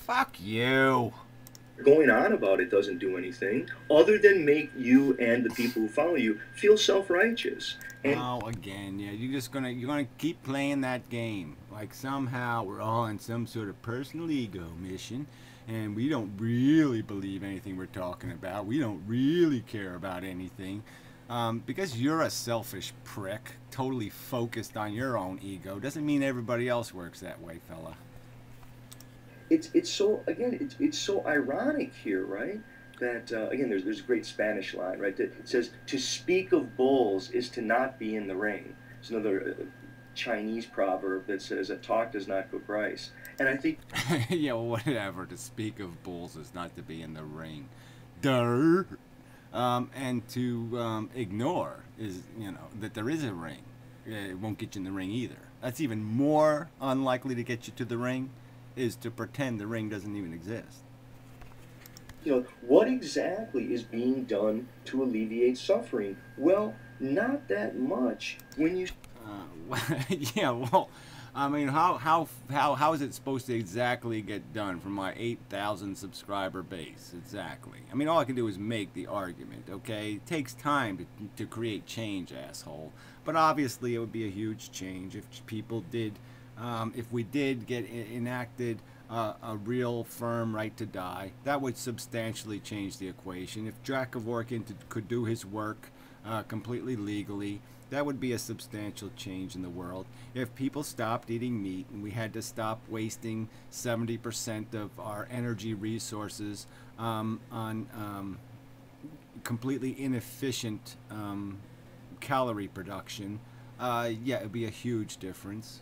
A: Fuck you.
B: Going on about it doesn't do anything other than make you and the people who follow you feel self-righteous.
A: Again, yeah, you're gonna keep playing that game. Like somehow we're all on some sort of personal ego mission, and we don't really believe anything we're talking about. We don't really care about anything. Because you're a selfish prick, totally focused on your own ego, doesn't mean everybody else works that way, fella.
B: It's so ironic here, right? That again, there's a great Spanish line, right? That it says, "To speak of bulls is to not be in the ring." It's another Chinese proverb that says, "A talk does not cook rice." And I think,
A: yeah, well, whatever. To speak of bulls is not to be in the ring. Duh. And to ignore is, that there is a ring. It won't get you in the ring either. That's even more unlikely to get you to the ring, is to pretend the ring doesn't even exist.
B: What exactly is being done to alleviate suffering? Well, not that much. When you
A: yeah, well, I mean, how is it supposed to exactly get done from my 8,000 subscriber base? Exactly. I mean, all I can do is make the argument, okay? It takes time to create change, asshole. But obviously, it would be a huge change if people did, if we did get enacted a real firm right to die. That would substantially change the equation. If Jack Kevorkian could do his work completely legally, that would be a substantial change in the world. If people stopped eating meat and we had to stop wasting 70% of our energy resources on completely inefficient calorie production, yeah, it would be a huge difference.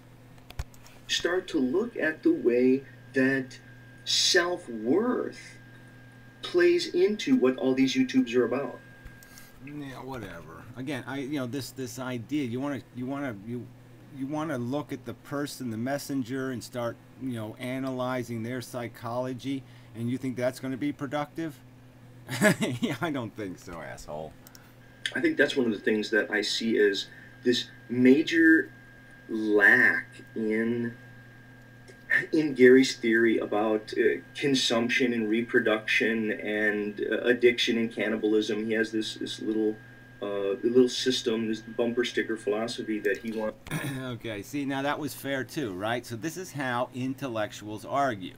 B: Start to look at the way that self-worth plays into what all these YouTubes are about.
A: Yeah, whatever. Again, this idea, you want to look at the person, the messenger, and start, analyzing their psychology, and you think that's going to be productive? Yeah, I don't think so, asshole.
B: I think that's one of the things that I see as this major lack in in Gary's theory about consumption and reproduction and addiction and cannibalism, he has this little system, this bumper sticker philosophy that he wants.
A: Okay, see, now that was fair too, right? So this is how intellectuals argue,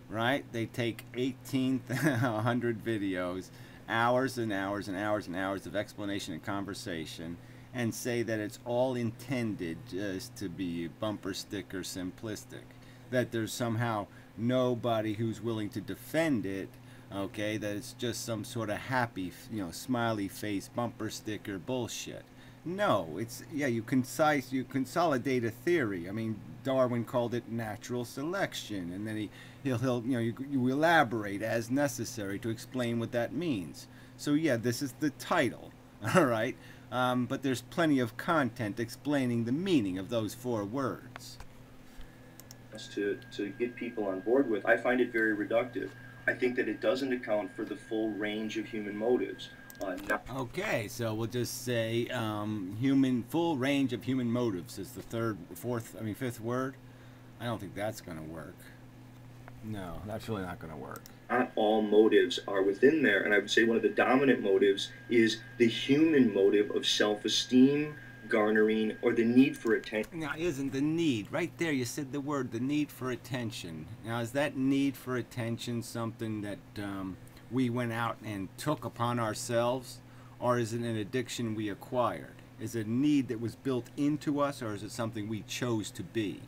A: right? They take 1,800 videos, hours and hours and hours and hours of explanation and conversation, and say that it's all intended just to be bumper sticker simplistic. That there's somehow nobody who's willing to defend it, okay? That it's just some sort of happy, smiley face bumper sticker bullshit. No, it's, yeah, you consolidate a theory. I mean, Darwin called it natural selection, and then he'll you elaborate as necessary to explain what that means. So yeah, this is the title, all right. But there's plenty of content explaining the meaning of those 4 words.
B: To get people on board with, I find it very reductive. I think that it doesn't account for the full range of human motives.
A: Okay, so we'll just say full range of human motives is the fifth word. I don't think that's going to work. No, that's really not going to work.
B: Not all motives are within there, and I would say one of the dominant motives is the human motive of self-esteem, garnering, or the need for attention.
A: Now, isn't the need, right there you said the word, the need for attention. Now, is that need for attention something that we went out and took upon ourselves, or is it an addiction we acquired? Is it a need that was built into us, or is it something we chose to be?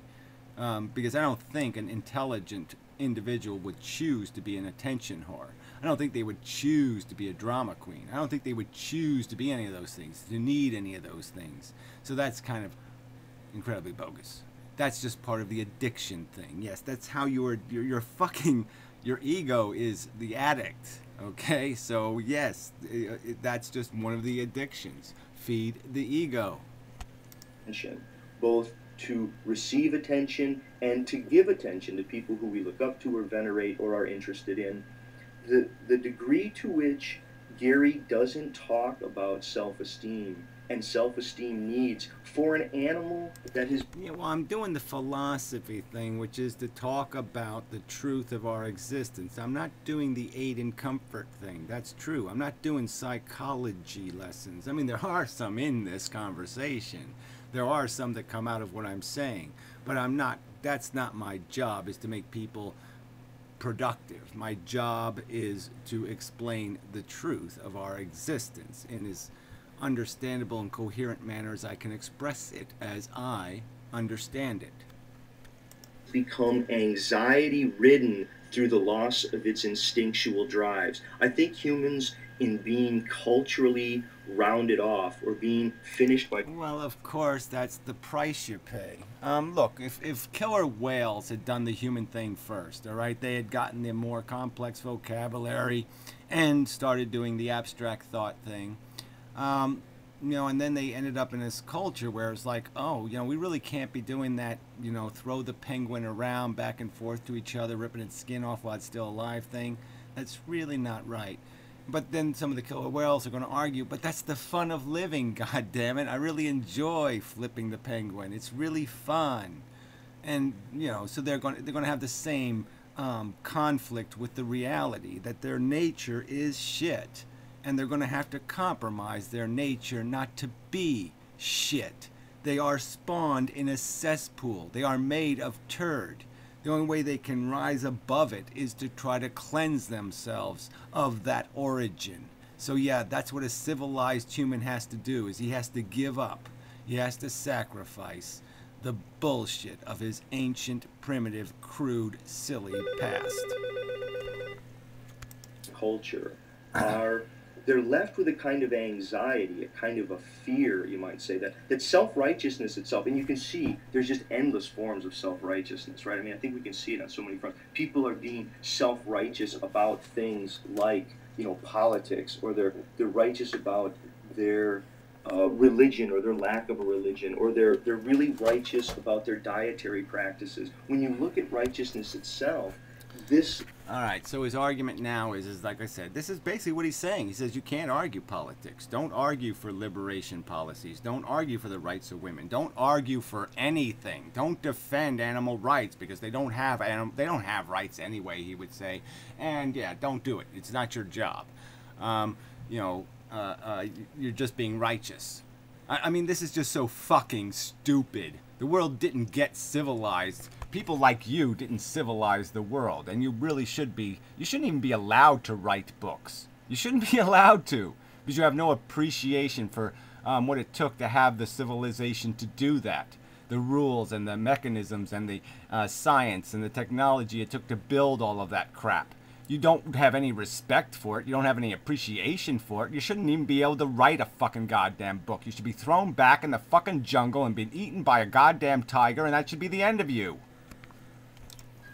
A: Because I don't think an intelligent individual would choose to be an attention whore. I don't think they would choose to be a drama queen. I don't think they would choose to be any of those things, to need any of those things. So that's kind of incredibly bogus. That's just part of the addiction thing. Yes, that's how your ego is the addict. Okay, so yes, that's just one of the addictions. Feed the ego.
B: Both to receive attention and to give attention to people who we look up to or venerate or are interested in. The degree to which Gary doesn't talk about self-esteem and self-esteem needs for an animal that is...
A: Yeah, well, I'm doing the philosophy thing, which is to talk about the truth of our existence. I'm not doing the aid and comfort thing. That's true. I'm not doing psychology lessons. I mean, there are some in this conversation. There are some that come out of what I'm saying. But that's not my job, is to make people productive. My job is to explain the truth of our existence in as understandable and coherent manner as I can express it as I understand it.
B: Become anxiety-ridden through the loss of its instinctual drives. I think humans, in being culturally rounded off or being finished by...
A: Well, of course, that's the price you pay. Look, if killer whales had done the human thing first, all right, they had gotten the more complex vocabulary and started doing the abstract thought thing, and then they ended up in this culture where it's like, oh, we really can't be doing that, throw the penguin around back and forth to each other, ripping its skin off while it's still alive thing. That's really not right. But then some of the killer whales are going to argue, but that's the fun of living, goddammit. I really enjoy flipping the penguin. It's really fun. And, so they're going to have the same conflict with the reality that their nature is shit. And they're going to have to compromise their nature not to be shit. They are spawned in a cesspool. They are made of turd. The only way they can rise above it is to try to cleanse themselves of that origin. So yeah, that's what a civilized human has to do, is he has to give up. He has to sacrifice the bullshit of his ancient, primitive, crude, silly past.
B: Culture are... they're left with a kind of anxiety, a kind of a fear, you might say, that self-righteousness itself, and you can see there's just endless forms of self-righteousness, right? I mean, I think we can see it on so many fronts. People are being self-righteous about things like, politics, or they're righteous about their religion or their lack of a religion, or they're really righteous about their dietary practices. When you look at righteousness itself, this
A: All right, so his argument now is like I said, this is basically what he's saying. He says you can't argue politics. Don't argue for liberation policies. Don't argue for the rights of women. Don't argue for anything. Don't defend animal rights because they don't have rights anyway, he would say. And yeah, don't do it. It's not your job. You're just being righteous. I mean, this is just so fucking stupid. The world didn't get civilized. People like you didn't civilize the world, and you really should be. You shouldn't even be allowed to write books. You shouldn't be allowed to, because you have no appreciation for what it took to have the civilization to do that. The rules and the mechanisms and the science and the technology it took to build all of that crap. You don't have any respect for it. You don't have any appreciation for it. You shouldn't even be able to write a fucking goddamn book. You should be thrown back in the fucking jungle and be eaten by a goddamn tiger, and that should be the end of you.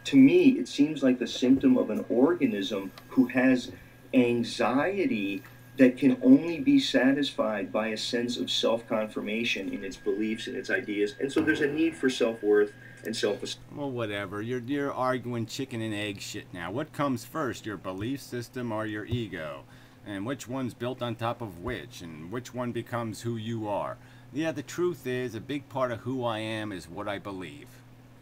B: To me, it seems like the symptom of an organism who has anxiety that can only be satisfied by a sense of self-confirmation in its beliefs and its ideas. And so there's a need for self-worth and self-esteem.
A: Well, whatever. You're arguing chicken and egg shit now. What comes first, your belief system or your ego? And which one's built on top of which? And which one becomes who you are? Yeah, the truth is, a big part of who I am is what I believe.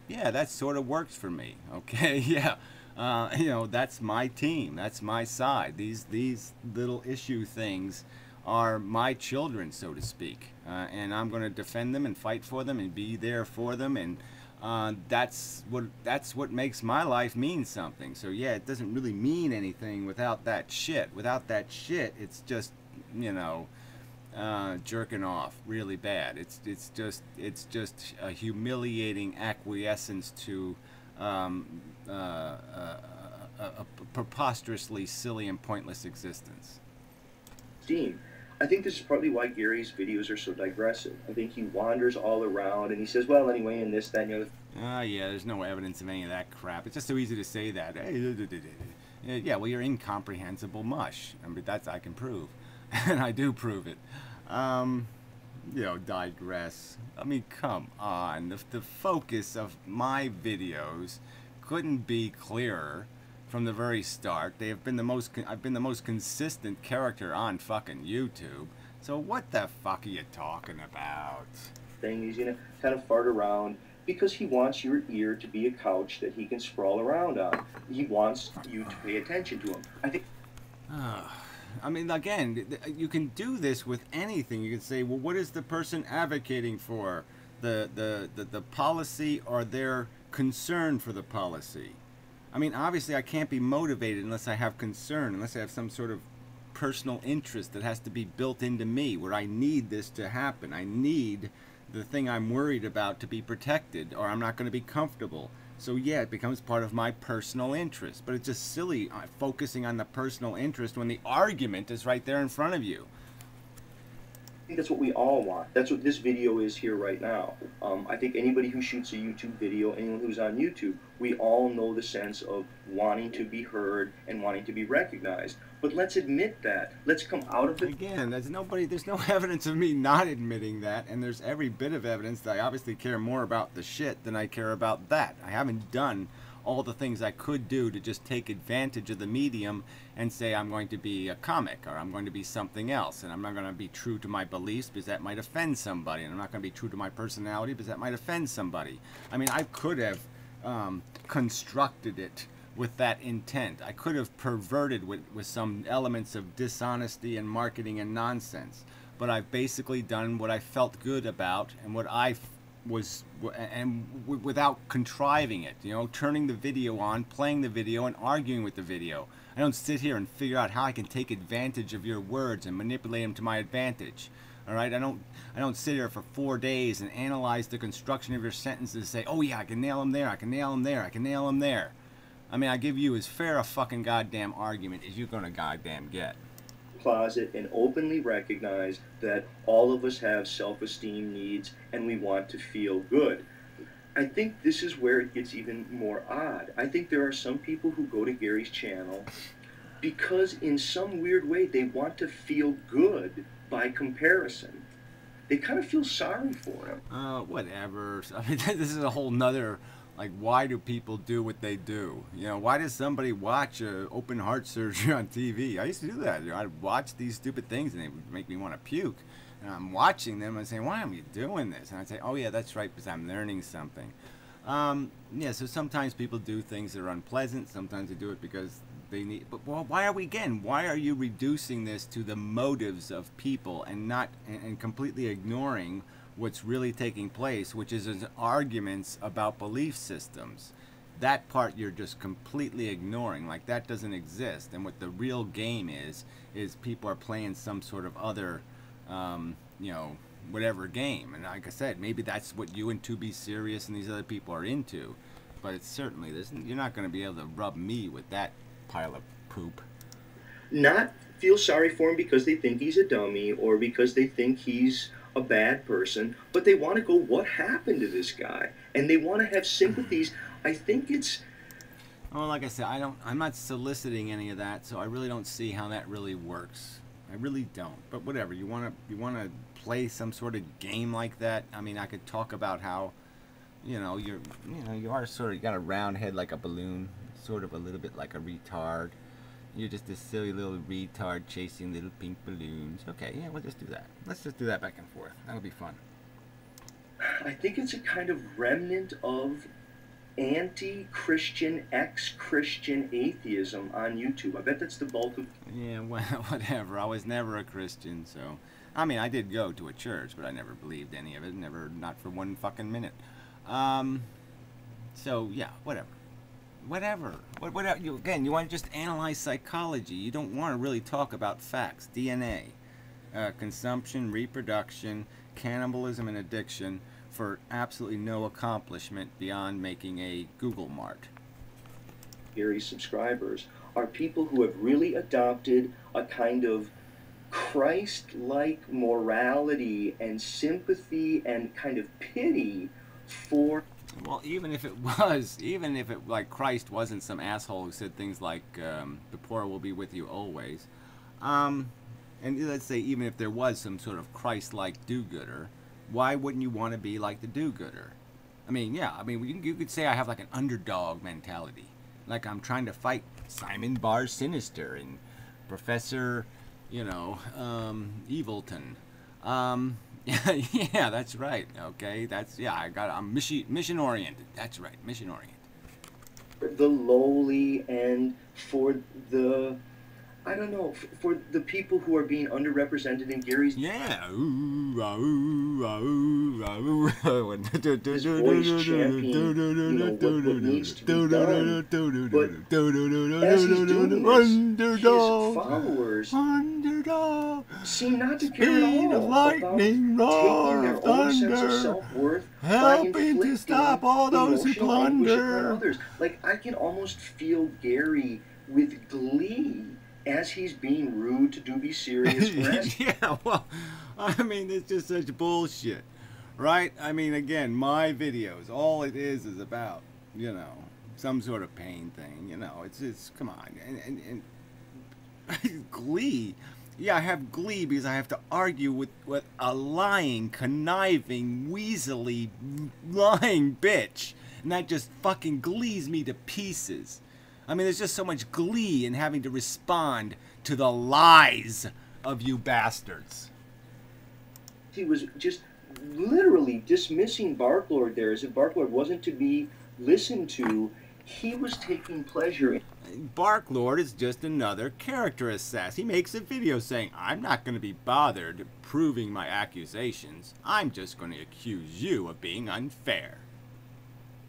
A: Yeah, that sort of works for me, okay? Yeah, that's my team. That's my side. These little issue things are my children, so to speak. And I'm going to defend them and fight for them and be there for them. And that's what makes my life mean something. So, yeah, it doesn't really mean anything without that shit. Without that shit, it's just, jerking off really bad. It's just a humiliating acquiescence to a preposterously silly and pointless existence.
B: I think this is partly why Gary's videos are so digressive. I think he wanders all around and he says, well, anyway, and this, that, and the other.
A: Yeah, there's no evidence of any of that crap. It's just so easy to say that. Yeah, well, you're incomprehensible mush. I mean, I can prove. And I do prove it. Digress. I mean, come on. The focus of my videos couldn't be clearer from the very start. I've been the most consistent character on fucking YouTube. So what the fuck are you talking about?
B: He's gonna kind of fart around because he wants your ear to be a couch that he can sprawl around on. He wants you to pay attention to him. I think.
A: I mean, again, you can do this with anything. You can say, well, what is the person advocating for? The policy or their concern for the policy? I mean, obviously, I can't be motivated unless I have concern, unless I have some sort of personal interest that has to be built into me, where I need this to happen. I need the thing I'm worried about to be protected, or I'm not going to be comfortable. So yeah, it becomes part of my personal interest. But it's just silly focusing on the personal interest when the argument is right there in front of you.
B: I think that's what we all want. That's what this video is here right now. I think anybody who shoots a YouTube video, anyone who's on YouTube, we all know the sense of wanting to be heard and wanting to be recognized. But let's admit that. Let's come out of it.
A: Again, there's no evidence of me not admitting that, and there's every bit of evidence that I obviously care more about the shit than I care about that. I haven't done all the things I could do to just take advantage of the medium and say I'm going to be a comic or I'm going to be something else, and I'm not going to be true to my beliefs because that might offend somebody, and I'm not going to be true to my personality because that might offend somebody. I mean, I could have constructed it with that intent. I could have perverted with some elements of dishonesty and marketing and nonsense, but I've basically done what I felt good about and what I was, and without contriving it, turning the video on, playing the video, and arguing with the video. I don't sit here and figure out how I can take advantage of your words and manipulate them to my advantage. All right, I don't sit here for 4 days and analyze the construction of your sentences and say, oh yeah, I can nail them there, I can nail them there, I can nail them there. I mean, I give you as fair a fucking goddamn argument as you're gonna goddamn get.
B: Closet and openly recognize that all of us have self-esteem needs and we want to feel good. I think this is where it gets even more odd. I think there are some people who go to Gary's channel because in some weird way they want to feel good by comparison. They kind of feel sorry for him.
A: Whatever. I mean, this is a whole nother Like, why do people do what they do? You know, why does somebody watch open heart surgery on TV? I used to do that. You know, I'd watch these stupid things and they would make me want to puke. And I'm watching them and saying, why am you doing this? And I'd say, oh yeah, that's right, because I'm learning something. Yeah, so sometimes people do things that are unpleasant. Sometimes they do it because they need. But well, why are we again? Why are you reducing this to the motives of people and not and completely ignoring what's really taking place, which is arguments about belief systems? That part you're just completely ignoring. Like that doesn't exist. And what the real game is people are playing some sort of other, you know, whatever game. And like I said, maybe that's what you and To Be Serious and these other people are into. But it's certainly this. You're not going to be able to rub me with that pile of poop.
B: Not feel sorry for him because they think he's a dummy or because they think he's a bad person, but they want to go, what happened to this guy? And they want to have sympathies. I think it's...
A: Well, like I said, I'm not soliciting any of that, so I really don't see how that really works. I really don't. But whatever, you want to play some sort of game like that? I mean, I could talk about how, you are sort of, you got a round head like a balloon, sort of a little bit like a retard. You're just this silly little retard chasing little pink balloons. Okay, yeah, we'll just do that. Let's just do that back and forth. That'll be fun.
B: I think it's a kind of remnant of anti-Christian, ex-Christian atheism on YouTube. I bet that's the bulk of...
A: Yeah, well, whatever. I was never a Christian, so... I mean, I did go to a church, but I never believed any of it. Never, not for one fucking minute. So, yeah, whatever. Whatever. Again, you want to just analyze psychology. You don't want to really talk about facts. DNA, consumption, reproduction, cannibalism, and addiction for absolutely no accomplishment beyond making a Google Mart.
B: Gary's subscribers are people who have really adopted a kind of Christ-like morality and sympathy and kind of pity for...
A: Well, even if it like Christ wasn't some asshole who said things like the poor will be with you always, and let's say even if there was some sort of Christ-like do-gooder, why wouldn't you want to be like the do-gooder? I mean, yeah, I mean you could say I have like an underdog mentality, like I'm trying to fight Simon Bar Sinister and Professor, Evilton. Yeah, that's right. Okay, I'm mission oriented. That's right, mission oriented.
B: The lowly and for the, I don't know, for the people who are being underrepresented in Gary's...
A: Yeah.
B: His voice championing, what needs to be done. But as he's doing this, his followers seem not to care at all about taking their own sense of self-worth by inflicting
A: to stop all those who
B: emotional anguish upon
A: plunder.
B: others. Like, I can almost feel Gary with glee as he's being rude to Do Be Serious.
A: Yeah, well, I mean, it's just such bullshit, right? I mean, again, my videos, all it is about, some sort of pain thing, it's come on, and glee. Yeah, I have glee because I have to argue with a lying, conniving, weaselly, lying bitch, and that just fucking glees me to pieces. I mean, there's just so much glee in having to respond to the lies of you bastards.
B: He was just literally dismissing Barklord there as if Barklord wasn't to be listened to. He was taking pleasure in...
A: Barklord is just another character assassin. He makes a video saying, I'm not going to be bothered proving my accusations. I'm just going to accuse you of being unfair.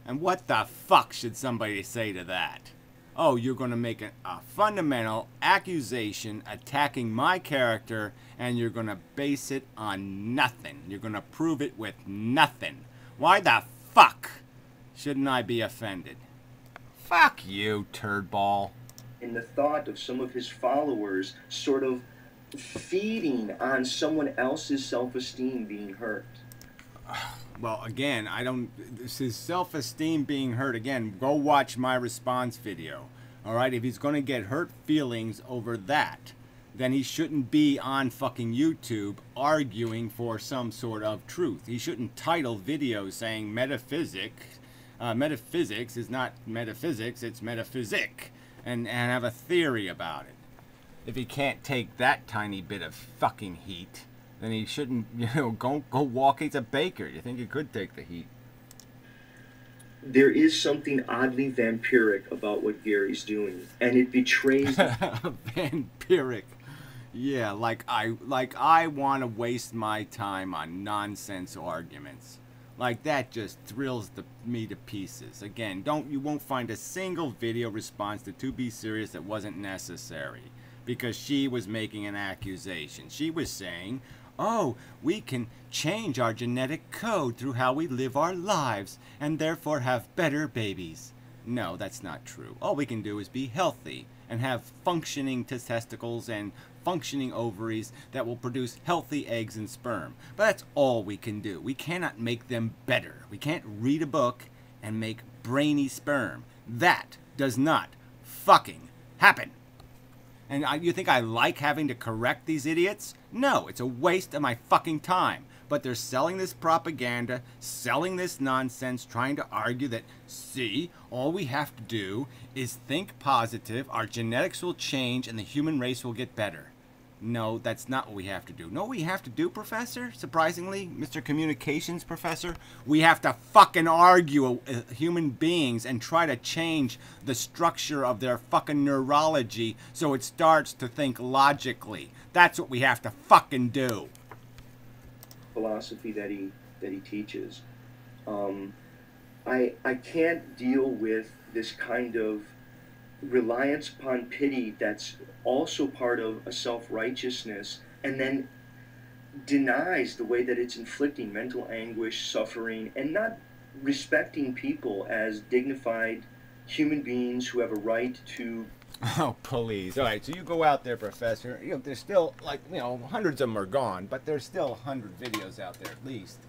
A: And what the fuck should somebody say to that? Oh, you're going to make a fundamental accusation attacking my character, and you're going to base it on nothing. You're going to prove it with nothing. Why the fuck shouldn't I be offended? Fuck you, turd ball.
B: In the thought of some of his followers sort of feeding on someone else's self-esteem being hurt.
A: Well, again, his self-esteem being hurt, again, go watch my response video. Alright, if he's going to get hurt feelings over that, then he shouldn't be on fucking YouTube arguing for some sort of truth. He shouldn't title videos saying metaphysics Metaphysics is not metaphysics, it's metaphysic, and have a theory about it. If he can't take that tiny bit of fucking heat, then he shouldn't, go walk. He's a baker. You think he could take the heat?
B: There is something oddly vampiric about what Gary's doing, and it betrays.
A: Vampiric. Yeah, like I want to waste my time on nonsense arguments. Like that just thrills me to pieces. Again, you won't find a single video response to Be Serious that wasn't necessary, because she was making an accusation. She was saying, oh, we can change our genetic code through how we live our lives and therefore have better babies. No, that's not true. All we can do is be healthy and have functioning testicles and functioning ovaries that will produce healthy eggs and sperm. But that's all we can do. We cannot make them better. We can't read a book and make brainy sperm. That does not fucking happen. And you think I like having to correct these idiots? No, it's a waste of my fucking time. But they're selling this propaganda, selling this nonsense, trying to argue that, see, all we have to do is think positive, our genetics will change, and the human race will get better. No, that's not what we have to do. No, what we have to do, Professor? Surprisingly, Mr. Communications Professor? We have to fucking argue human beings and try to change the structure of their fucking neurology so it starts to think logically. That's what we have to fucking do.
B: Philosophy that he teaches. I can't deal with this kind of reliance upon pity that's also part of a self-righteousness, and then denies the way that it's inflicting mental anguish, suffering, and not respecting people as dignified human beings who have a right to...
A: Oh, please. All right, so you go out there, Professor. There's still, hundreds of them are gone, but there's still 100 videos out there at least.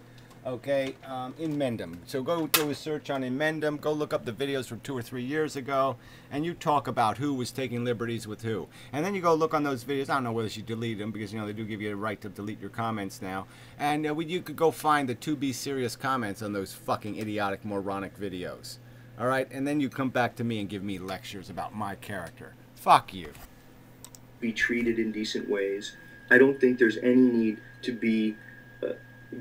A: Okay, Inmendham. So go do a search on Inmendham. Go look up the videos from 2 or 3 years ago, and you talk about who was taking liberties with who. And then you go look on those videos. I don't know whether you delete them, because, they do give you a right to delete your comments now. And you could go find the Be Serious comments on those fucking idiotic, moronic videos. All right, and then you come back to me and give me lectures about my character. Fuck you.
B: Be treated in decent ways. I don't think there's any need to be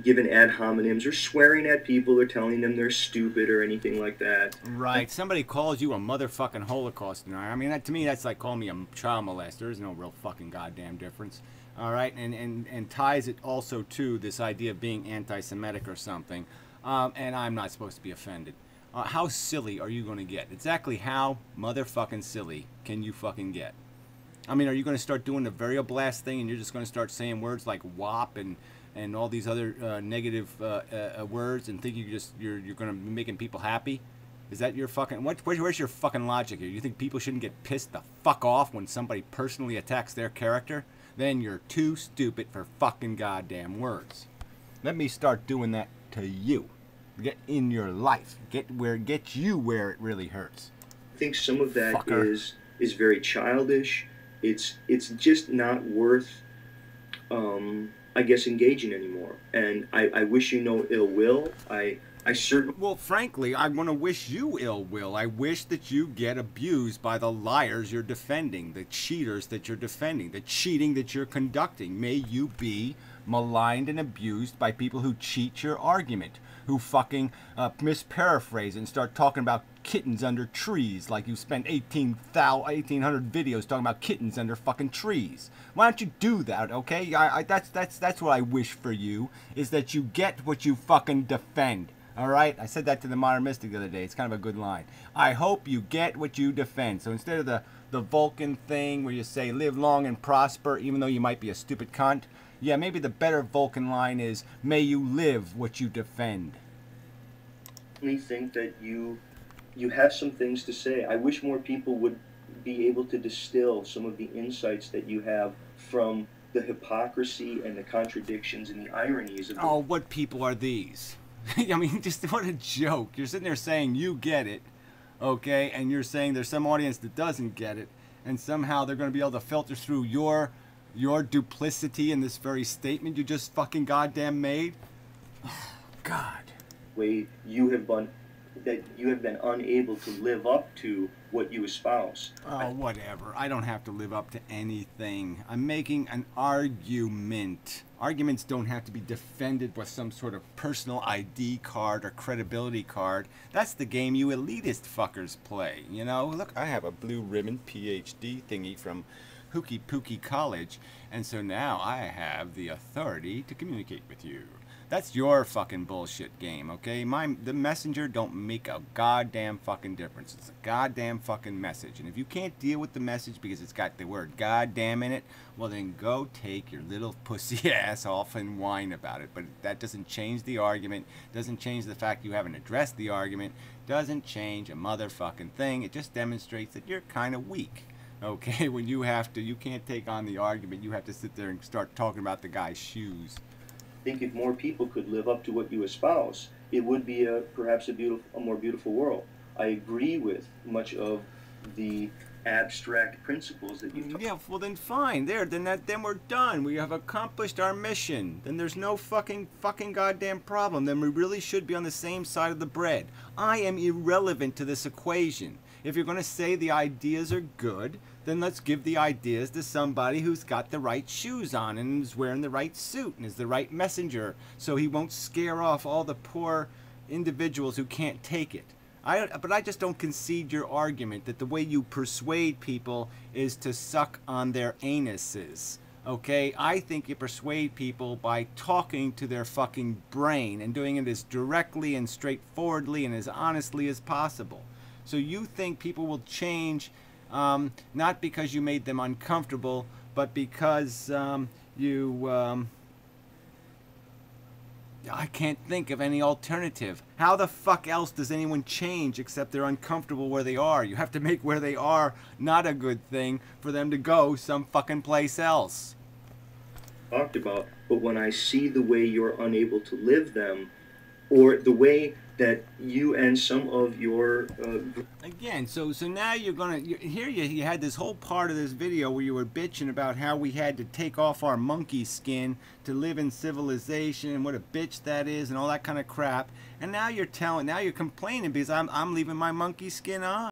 B: given ad hominems or swearing at people or telling them they're stupid or anything like that.
A: Right. Somebody calls you a motherfucking Holocaust denier. I mean, to me, that's like calling me a child molester. There's no real fucking goddamn difference. All right, and ties it also to this idea of being anti-Semitic or something. And I'm not supposed to be offended. How silly are you going to get? Exactly how motherfucking silly can you fucking get? I mean, are you going to start doing the Varioblast thing and you're just going to start saying words like WAP and all these other negative words and think you're going to be making people happy? Is that your fucking... Where's your fucking logic here? You think people shouldn't get pissed the fuck off when somebody personally attacks their character? Then you're too stupid for fucking goddamn words. Let me start doing that to you. Get in your life. Get you where it really hurts.
B: I think some of that
A: Fucker.
B: is very childish. It's just not worth, I guess, engaging anymore. And I wish you no ill will. I certainly...
A: Well, frankly, I want to wish you ill will. I wish that you get abused by the liars you're defending, the cheaters that you're defending, the cheating that you're conducting. May you be maligned and abused by people who cheat your argument, who fucking misparaphrase and start talking about kittens under trees like you spent 1,800 videos talking about kittens under fucking trees. Why don't you do that, okay? That's what I wish for you, is that you get what you fucking defend. All right? I said that to the Modern Mystic the other day. It's kind of a good line. I hope you get what you defend. So instead of the Vulcan thing where you say live long and prosper even though you might be a stupid cunt, yeah, maybe the better Vulcan line is may you live what you defend.
B: I think that you have some things to say. I wish more people would be able to distill some of the insights that you have from the hypocrisy and the contradictions and the ironies of...
A: Oh, what people are these? I mean, just what a joke. You're sitting there saying you get it, okay, and you're saying there's some audience that doesn't get it, and somehow they're going to be able to filter through your duplicity in this very statement you just fucking goddamn made. Oh, God.
B: Way you have that you have been unable to live up to what you espouse.
A: Oh, whatever. I don't have to live up to anything. I'm making an argument. Arguments don't have to be defended with some sort of personal ID card or credibility card. That's the game you elitist fuckers play. You know, look, I have a blue ribbon PhD thingy from Hooky Pookie College, and so now I have the authority to communicate with you. That's your fucking bullshit game, okay? The messenger don't make a goddamn fucking difference. It's a goddamn fucking message. And if you can't deal with the message because it's got the word goddamn in it, well then go take your little pussy ass off and whine about it. But that doesn't change the argument, doesn't change the fact you haven't addressed the argument, doesn't change a motherfucking thing. It just demonstrates that you're kind of weak. Okay, when you can't take on the argument, you have to sit there and start talking about the guy's shoes.
B: I think if more people could live up to what you espouse, it would be perhaps a more beautiful world. I agree with much of the abstract principles that you've talked about.
A: Yeah, well then fine. Then we're done. We have accomplished our mission. Then there's no fucking goddamn problem. Then we really should be on the same side of the bread. I am irrelevant to this equation. If you're going to say the ideas are good, then let's give the ideas to somebody who's got the right shoes on and is wearing the right suit and is the right messenger, so he won't scare off all the poor individuals who can't take it. But I just don't concede your argument that the way you persuade people is to suck on their anuses. Okay? I think you persuade people by talking to their fucking brain and doing it as directly and straightforwardly and as honestly as possible. So you think people will change not because you made them uncomfortable, but because I can't think of any alternative. How the fuck else does anyone change except they're uncomfortable where they are? You have to make where they are not a good thing for them to go some fucking place else.
B: Talked about, but when I see the way you're unable to live them, or the way that you and some of your
A: again, so now you're gonna you had this whole part of this video where you were bitching about how we had to take off our monkey skin to live in civilization and what a bitch that is and all that kind of crap, and now you're complaining because I'm leaving my monkey skin on.